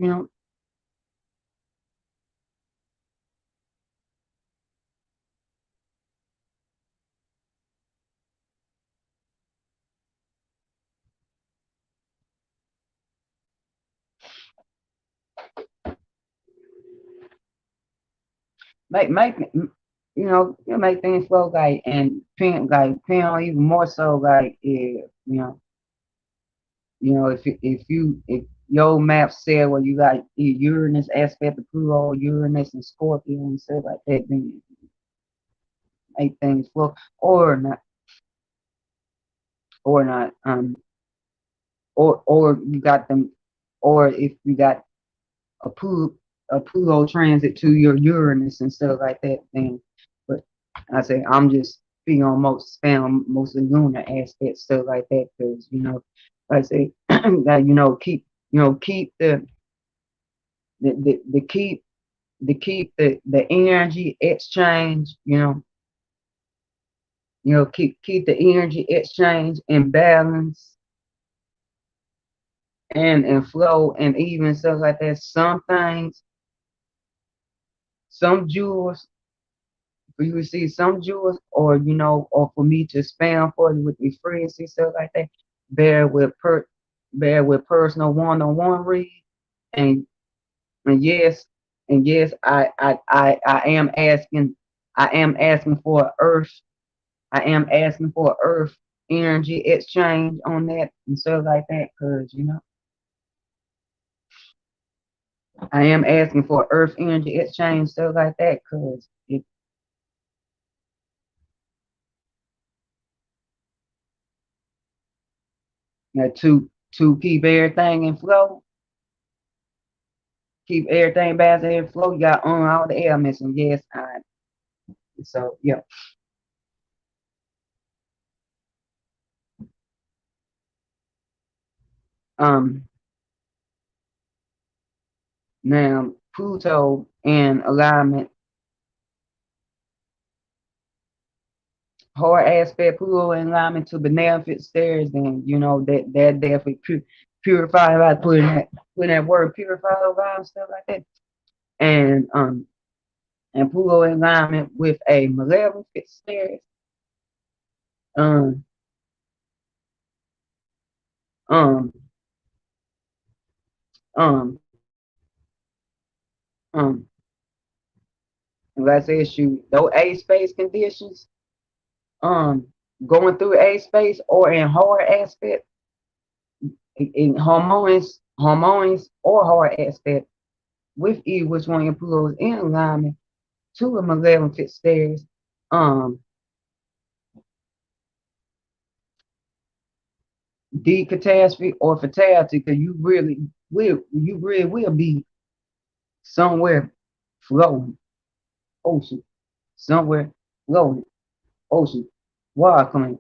make you make things flow like and depend on even more so like if if your map said well you got Uranus aspect of Pluto, Uranus and Scorpio and stuff like that, then make things flow or not or not or you got them or if you got a Pluto transit to your Uranus and stuff like that thing. But I say I'm just speaking on most of the lunar aspects stuff like that because like I say that keep the keep the energy exchange keep the energy exchange in balance and flow and even stuff like that. Some things, some jewels for you to see some jewels or for me to spam for you with these friends and stuff like that, bear with personal one-on-one read and and yes I am asking for earth energy exchange on that and stuff like that because I am asking for earth energy exchange stuff like that because it to keep everything in flow, keep everything balanced in flow. You got on all the elements, and yes, so yeah. Um, Now Pluto in alignment, hard aspect Pluto in alignment to beneficent stairs, then that definitely purify. If I put in that word purify around stuff like that, and Pluto in alignment with a malevolent stairs. Um, um, um, um, let's issue those A space conditions, um, going through A space or in hard aspect, in harmonious or hard aspect with E, which one improves in alignment to a malevolent stairs, um, D catastrophe or fatality, because you really will be somewhere floating, ocean, somewhere floating, ocean, water coming.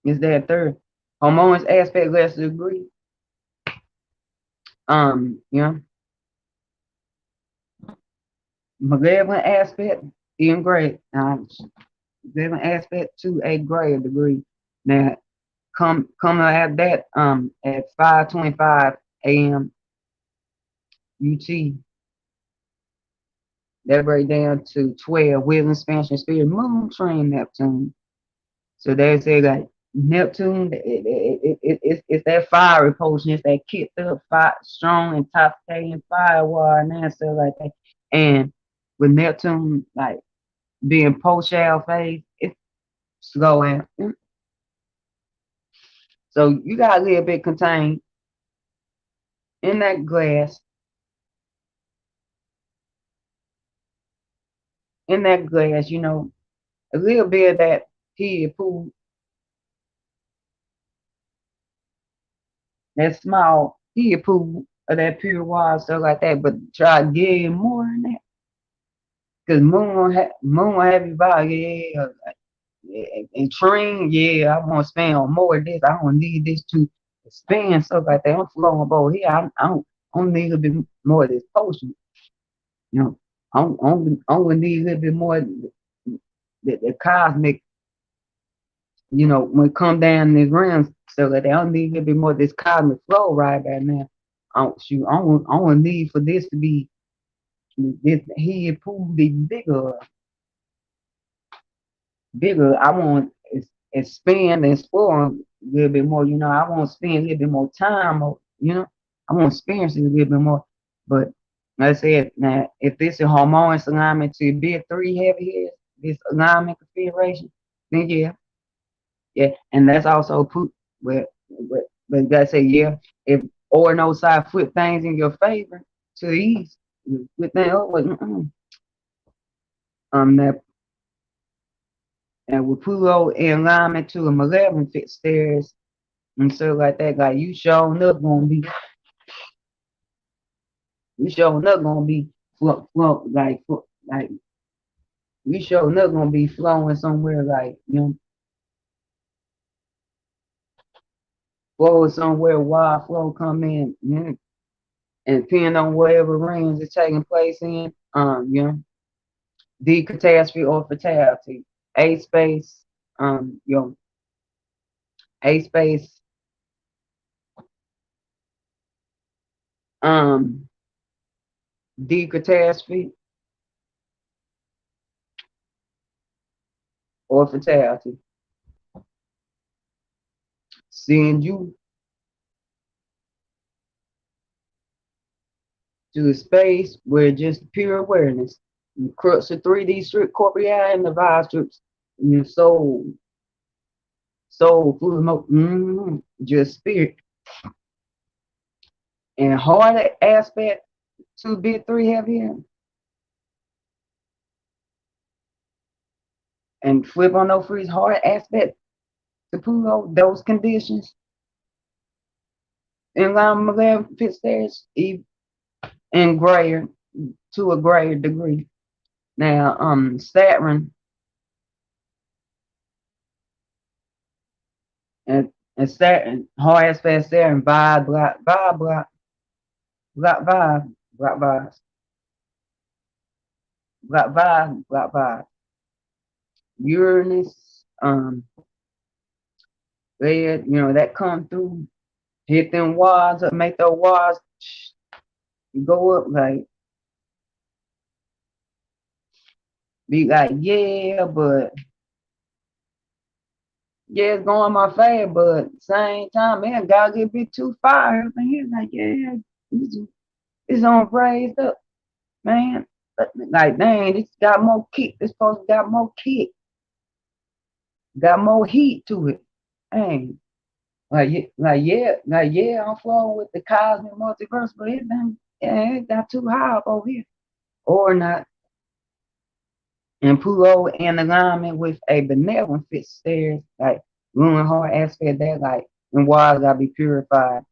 Is that third? Harmonious aspect, lesser degree. Yeah, malevolent aspect, in grade. Malevolent aspect to a grade degree. Now, come at that at 5:25 a.m. UT. That break down to 12 Will expansion spirit moon train Neptune. So they say like Neptune, it's that fiery potion, it's that kicked up, fire, strong, intoxicating firewall and that stuff like that. And with Neptune like being post-shell phase, it's slow and so you got a little bit contained in that glass, a little bit of that heated pool, that small heated pool of that pure water, stuff like that, but try to get more in that. Cause moon will have you by, and train, I want to spend on more of this. I don't need this to expand stuff like that. I'm flowing both here. I don't need a bit more of this potion. You know, I need a little bit more of the cosmic. When it come down in this realm stuff like that. I don't need a little bit more of this cosmic flow right there, man. I want need for this to be this head pool be bigger. I want to expand and explore a little bit more. I want to spend a little bit more time. I want to experience it a little bit more. But like I said, now if this is harmonious alignment to big three heavy heads, this alignment configuration, then yeah, and that's also put but you gotta say yeah. If or no side flip things in your favor to the east, with that that and with Pluto in alignment to a malevolent fit stairs and stuff like that, like you showing up gonna be you showing up gonna be like you showing up gonna be flowing somewhere like flow somewhere wild flow come in, and depending on whatever rings is taking place in, the catastrophe or fatality. A space, A space, um, the catastrophe or fatality. Send you to a space where just pure awareness, the crux of 3D strip corporeal and the vibe strips, your soul, full just spirit. And hard aspect to bit three heavy and flip on no freeze hard aspect to Pluto, those conditions in line with 11 pit stairs, and grayer to a greater degree. Now, Saturn and Saturn, hard aspect Saturn, vibe, black vibes, black vibe. Uranus, that come through, hit them walls up, make those walls go up, like, be like, yeah, but yeah, it's going my favor, but same time, man, gotta get a bit too far. Everything like, yeah, it's on raised up, man. Like, dang, this got more kick. This post got more kick, got more heat to it. Dang. Yeah, I'm flowing with the cosmic multiverse, but it got too high up over here. Or not. And Pluto in alignment with a benevolent fit stairs, like ruin hard aspect that, like, and waters gotta be purified.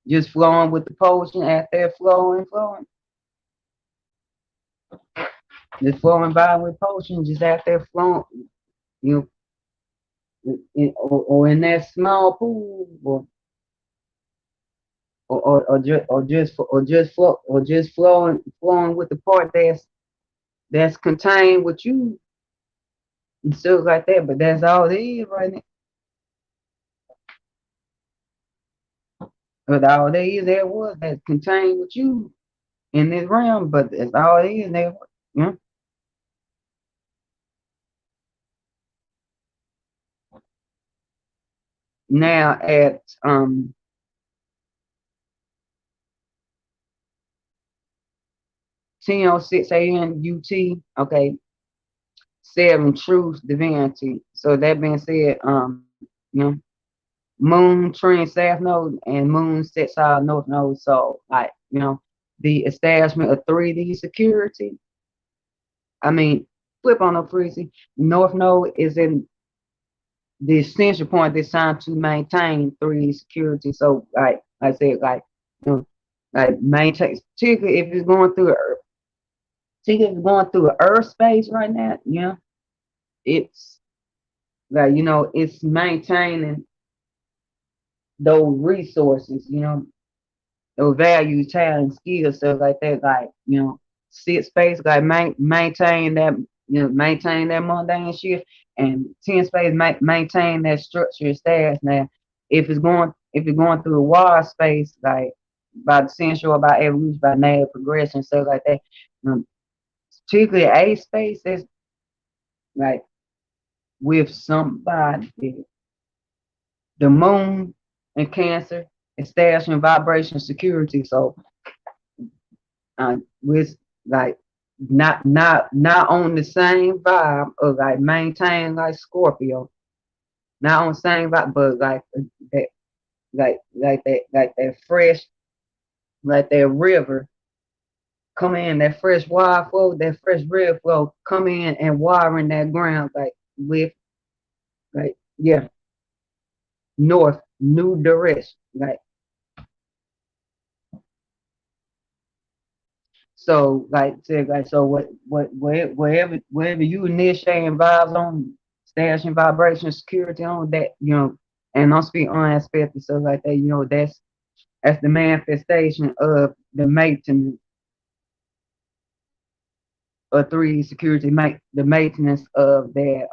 Just flowing with the potion out there, flowing. Just flowing by with potion, just out there flowing, you or in that small pool, or just flowing with the part that's contained with you and stuff like that. But that's all it is right now. But all it is there was that's contained with you in this realm. But that's all it is there. Yeah. Now at 10:06 a.m. UT, okay, 7 truth divinity. So that being said, moon trine south node and moon sets out north node. So like, the establishment of 3D security. I mean, flip on the frequency. North node is in the essential point this time to maintain 3D security. So like I said, like maintain, particularly if it's going through Earth, particularly if it's going through Earth space right now, it's like, it's maintaining those resources, those values, talent, skills, stuff like that, like, sit space, like maintain that, maintain that mundane shit, and 10 space maintain that structure status. Now, if it's going through a wide space, like by the sensual, by evolution, by native progression, stuff like that, particularly a space that's like with somebody, the moon and Cancer, establishing vibration security. So with like not on the same vibe of like maintain like Scorpio, not on the same vibe, but that that fresh, like that river come in, that fresh water flow, that fresh river flow come in and watering that ground like with like yeah, north, new direction. So so wherever you initiating vibes on, stashing vibration security on that, and I'm speaking on aspect and stuff like that, that's the manifestation of the maintenance of three security, the maintenance of their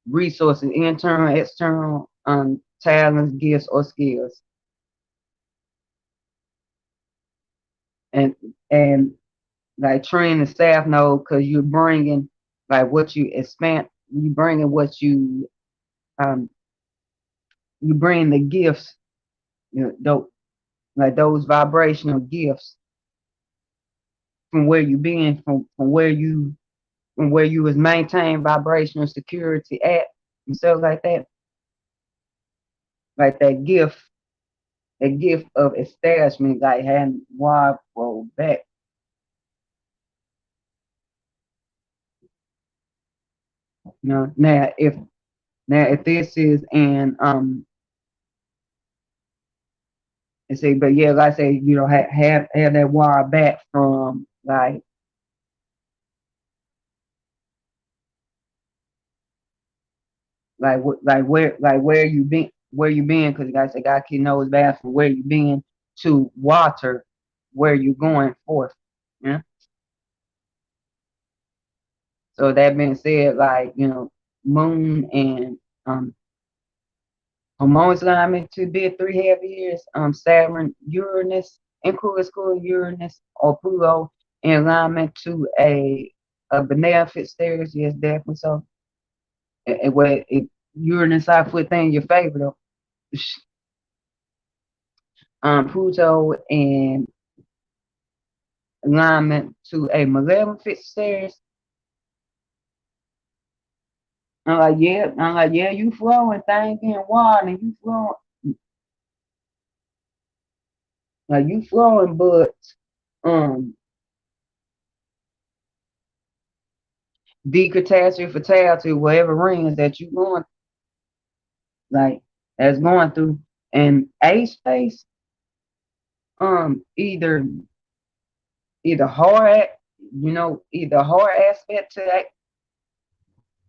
resources, internal, external, talents, gifts, or skills. And and like train the staff know, because you're bringing like what you expand, you bringing what um you bring the gifts, like those vibrational gifts from where you been, from where you was maintained vibrational security at and stuff like that. Like that gift of establishment, like having wide roll back. Now if this is in and say, but yeah, like I say, have that wire back from where you been, because like I say, God can knows back from where you been to water where you going forth. Yeah. So that being said, moon and hormones alignment to be 3.5 years, Saturn, Uranus, including school Uranus or Pluto in alignment to a beneficent stairs, yes, definitely so. Where Uranus I put thing in your favor though. Pluto and alignment to a malevolent stairs. I'm like, yeah, you flowing, things getting wild, and you flowing, but um, the catastrophe, fatality, whatever rings that you going like that's going through, and a space, either hard, either hard aspect to that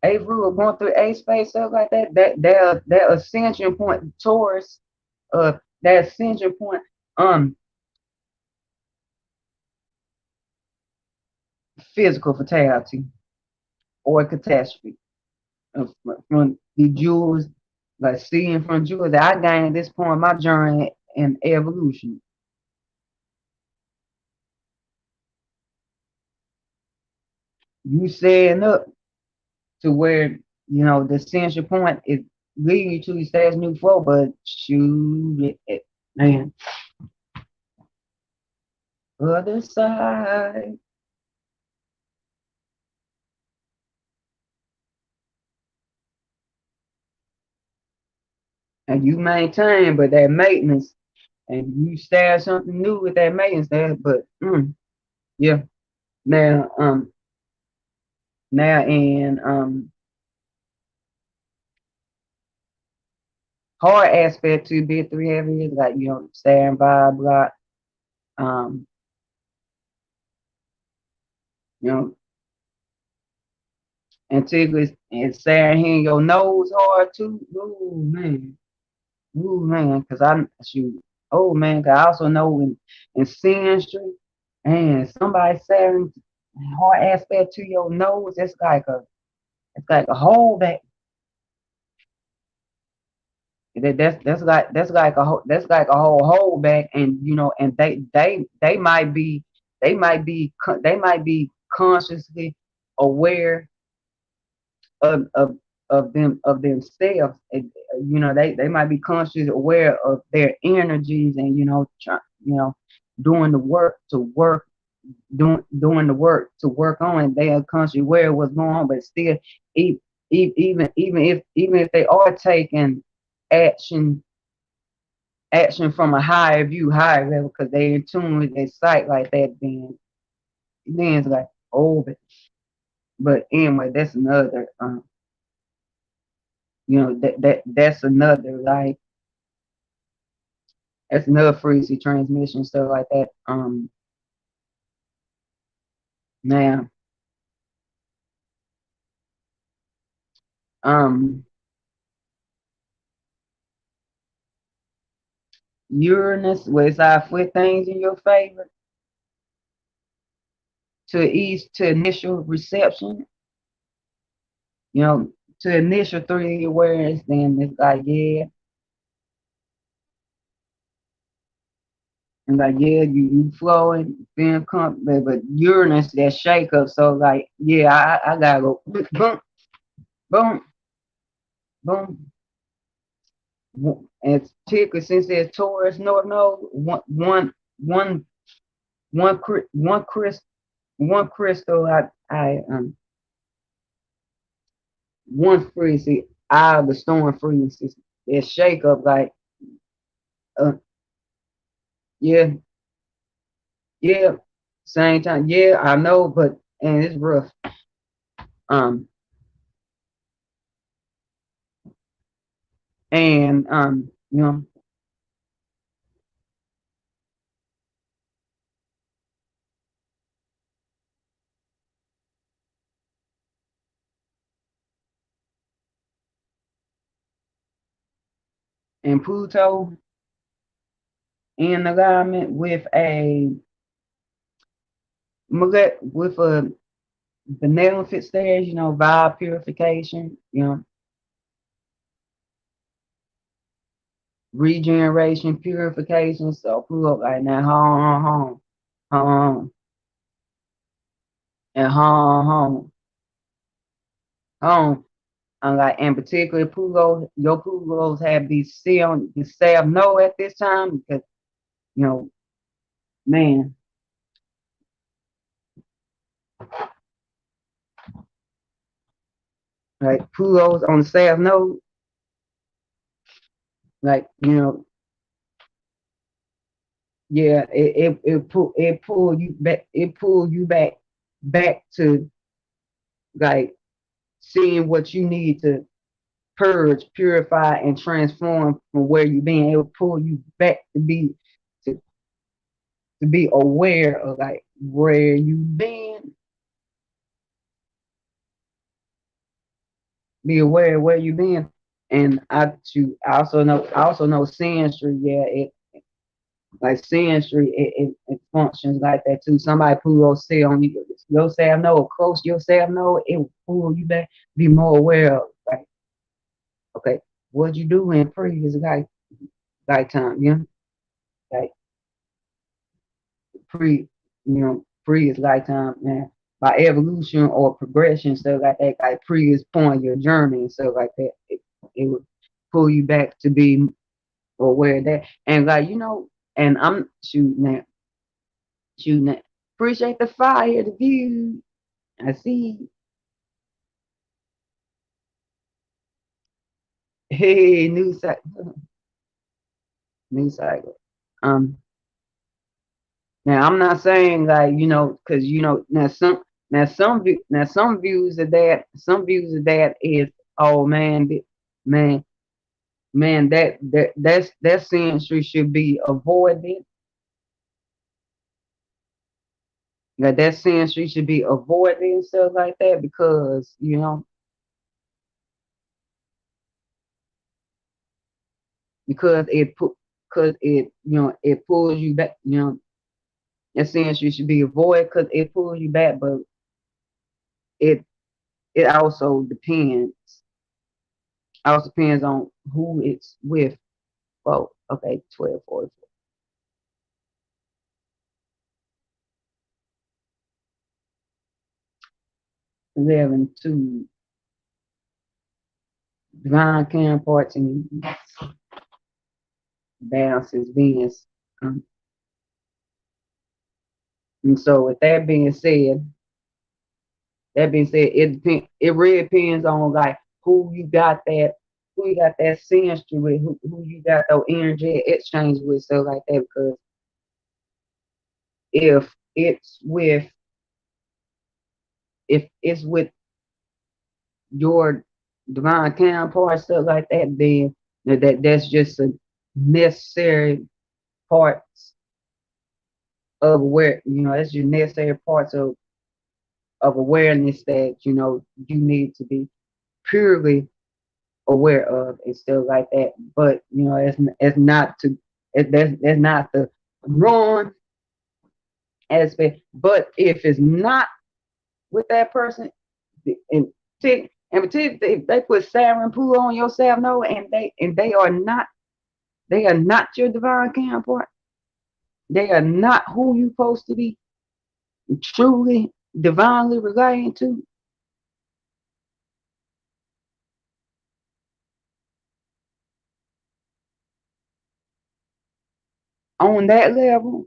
a rule going through a space, stuff like that. That ascension point towards that ascension point, um physical fatality or catastrophe, from the jewels, like seeing from jewels that I gained at this point in my journey and evolution. You setting up to where the essential point is leading you to stage new flow, but shoot man, other side, and you maintain, but that maintenance, and you start something new with that maintenance there, but yeah, now in hard aspect to be 3 heavy, like stand by block, um you know until it's staring here in your nose hard too. Ooh man, because I shoot. Oh man, 'cause I also know in Synastry, and somebody staring hard aspect to your nose, it's like a hole back. That's like a whole hole back, and and they might be consciously aware of of of themselves. They might be consciously aware of their energies, and doing the work to work doing the work to work on their country where what's going on, but still, even if they are taking action from a higher view, higher level, because they in tune with their sight like that, then it's like, oh, but anyway, that's another that's another like that's another frequency transmission, stuff like that. Now, um Uranus, where it's I flip things in your favor to ease to initial reception, to initial 3D awareness, then it's like, yeah, and like, yeah, you flowing, being comfortable, but Uranus, that shake up, so like, yeah, I gotta go boom, boom, boom. And particularly since there's Taurus North Node, one crystal I one frequency out of the storm frequencies. There's shake up like yeah, yeah, same time. Yeah, I know, but and it's rough. Um and and Pluto in alignment with a benevolent stage, vibe purification, regeneration, purification. So Pluto like now home, and home. And like, in particular, your Plutos have these the self no at this time because you know, man, like Pluto's on the self no, like yeah, it pull you back to like seeing what you need to purge, purify, and transform from where you've been. It will pull you back to, to be aware of like where you've been, be aware of where you've been. And I also know Synastry, yeah, it like Synastry, it functions like that too. Somebody pull your cell on you, yourself know, close yourself know, it will pull you back, be more aware of like, okay, what you do in previous lifetime, like pre, previous lifetime, man, by evolution or progression, stuff like that, like previous point of your journey and stuff like that, it would pull you back to be aware of that. And like, and I'm shooting that. Appreciate the fire, the view. I see. Hey, new cycle. Um, Now I'm not saying like because now some views of that is, oh man, man that century should be avoided. That century should be avoided and stuff like that because because it put because it pulls you back. That century should be avoided because it pulls you back, but it it also depends on who it's with. Well, okay, 12:44. 11:2. Divine counterparts and balances Venus. And so with it really depends on like who you got that synastry with, who you got that energy exchange with, so like that. Because if it's with if it's with your divine counterpart, stuff like that, then that's just a necessary parts of that's your necessary parts of awareness that you need to be purely aware of and stuff like that. But it's not to that's not the wrong aspect. But if it's not with that person, and particularly if they put Saturn and Pluto on your South Node, and they are not your divine counterpart, they are not who you supposed to be truly divinely relating to. On that level,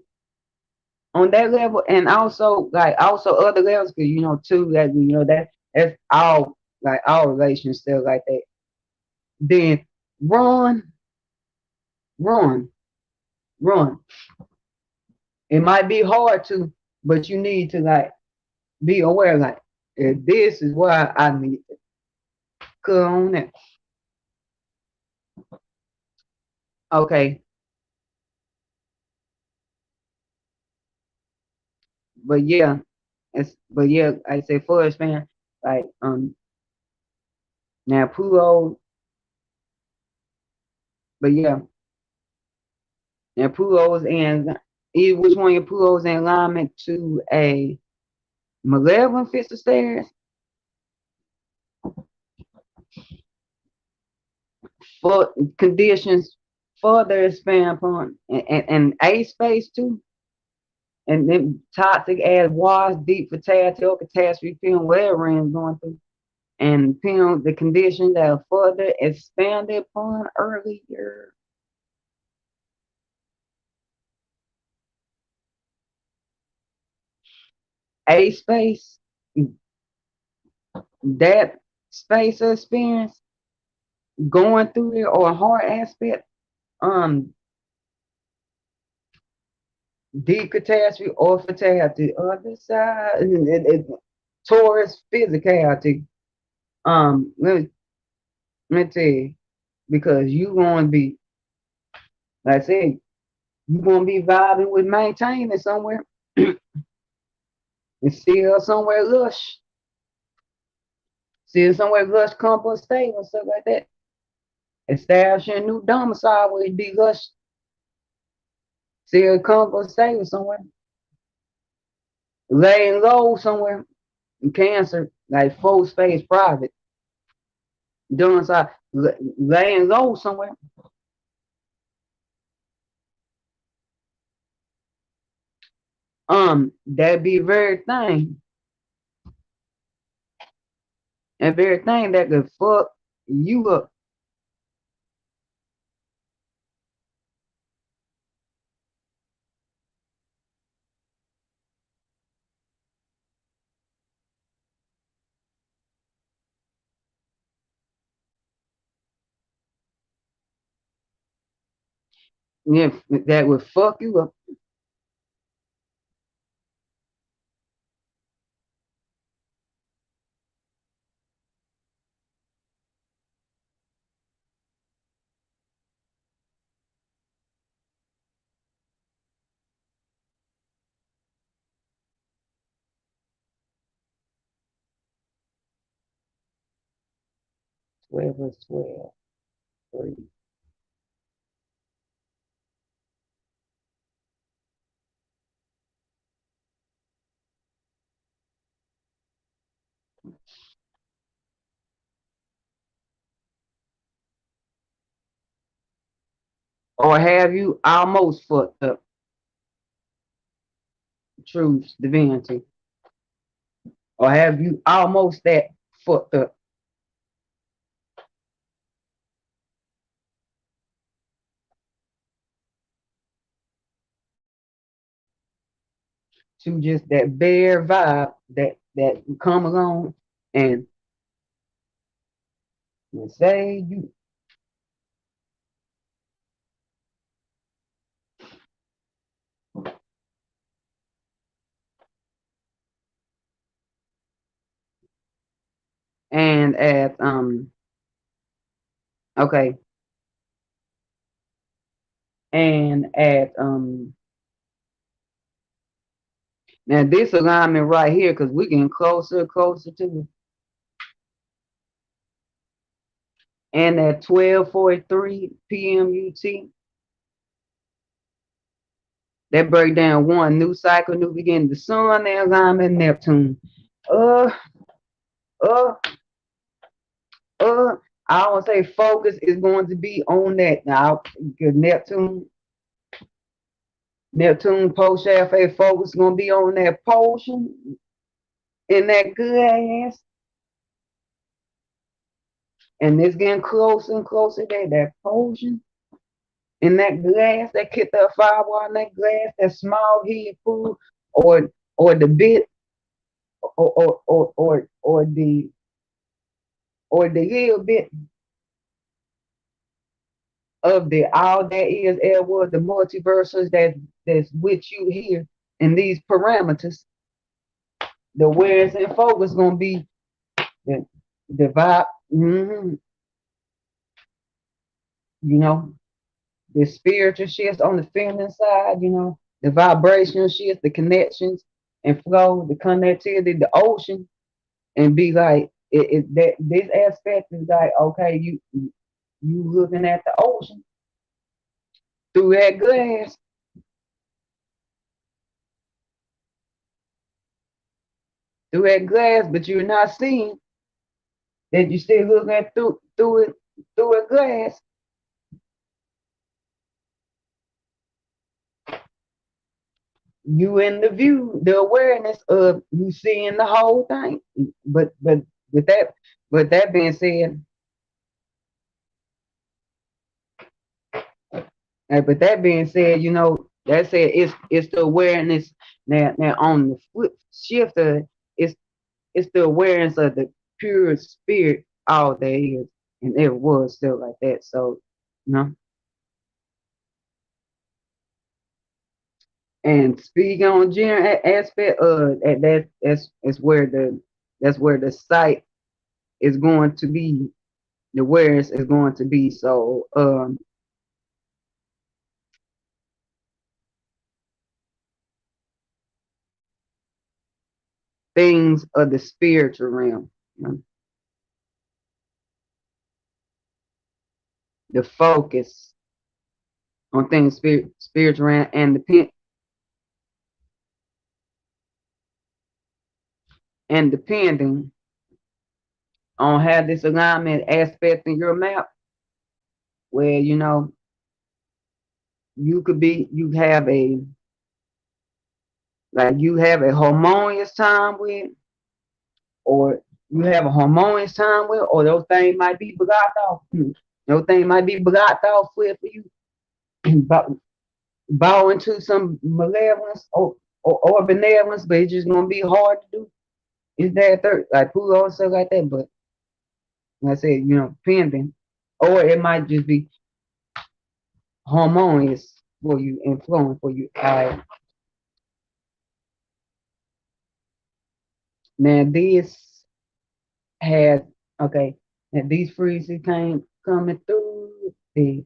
and also other levels, because too, that that's all, like all relations still like that. Then run, run, run. It might be hard to, but you need to like be aware, like, this is why I need to cut on that. Okay, but yeah, I say first, man, like now Pluto, but yeah, now Pluto's in either which one of your Pluto's in alignment to a malevolent fixed stairs for conditions further expand upon, and a space too, and then toxic as wars, deep fatality or catastrophe, film, whatever is going through, and film the conditions that are further expanded upon earlier. A space, that space of experience going through it, or a hard aspect, um deep catastrophe or fatality. Other side, Taurus physicality. Let me tell you, because you gonna be, like I said, you gonna be vibing with maintaining somewhere and still somewhere lush, comfort, stable, stuff like that. Establishing a new domicile where it be lush, still comfort, stable somewhere. Laying low somewhere in Cancer, like full space private. Doing so, laying low somewhere. That be very thing that could fuck you up. If that would fuck you up. Twelve, 12, 3. Or have you almost fucked up truth, divinity? Or have you almost that fucked up? to just that bare vibe that come along and say you. And at okay, and at now this alignment right here, because we're getting closer to it. And at 12:43 p.m. UT, that break down one new cycle, new beginning. The sun, the alignment, Neptune. Uh, uh, I would say focus is going to be on that now. Because Neptune post shaft focus is going to be on that potion in that good ass. And it's getting closer and closer to that potion in that glass, that kit that firewall in that glass, that small heat food, or the bit, or the little bit of the all that is ever was the multiverses that's with you here in these parameters. The awareness and focus gonna be the vibe, you know, the spiritual shifts on the feminine side, you know, the vibrational shifts, the connections and flow, the connectivity, the ocean, and be like that this aspect is like, okay, you looking at the ocean through that glass. Through that glass, but you're not seeing that you still looking at through a glass. You in the view, the awareness of you seeing the whole thing. But with that being said, but that being said, you know, that said it's the awareness now on the flip shift of it's the awareness of the pure spirit all there is, and it was still like that. So, you know. And speaking on general aspect, that's where the sight is going to be, the awareness is going to be. So, things of the spiritual realm, you know, the focus on things spiritual realm, and depending on how this alignment aspect in your map, where you know you have a harmonious time with, or you have a harmonious time with, or those things might be blocked off. Those things might be blocked off for you. Bow into some malevolence or benevolence, but it's just gonna be hard to do. It's that third, like Pluto and stuff like that. But like I said, you know, pending, or it might just be harmonious for you and flowing for you. Now this has okay. Now these freezes coming through the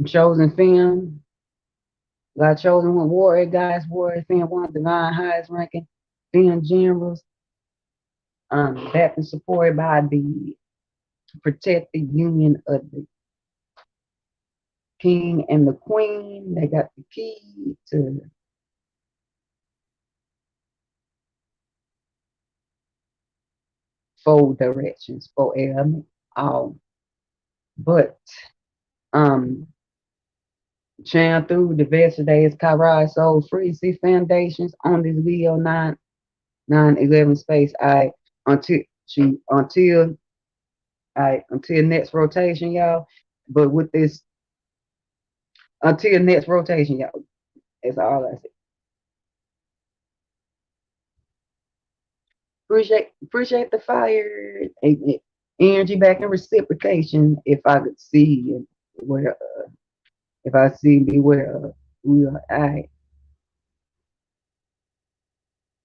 chosen Femme. Got chosen one warrior guys, warrior Femme, one of the nine highest ranking Femme generals. That is supported by the protected union of the king and the queen. They got the key to 4 directions, 4 elements. But channel through the best of days, Kairai Soul Free, see foundations on this Leo 911 space. Until next rotation, y'all. But with this until next rotation, y'all. That's all I say. Appreciate the fire, energy back and reciprocation. If I could see where, if I see beware, we are. All right.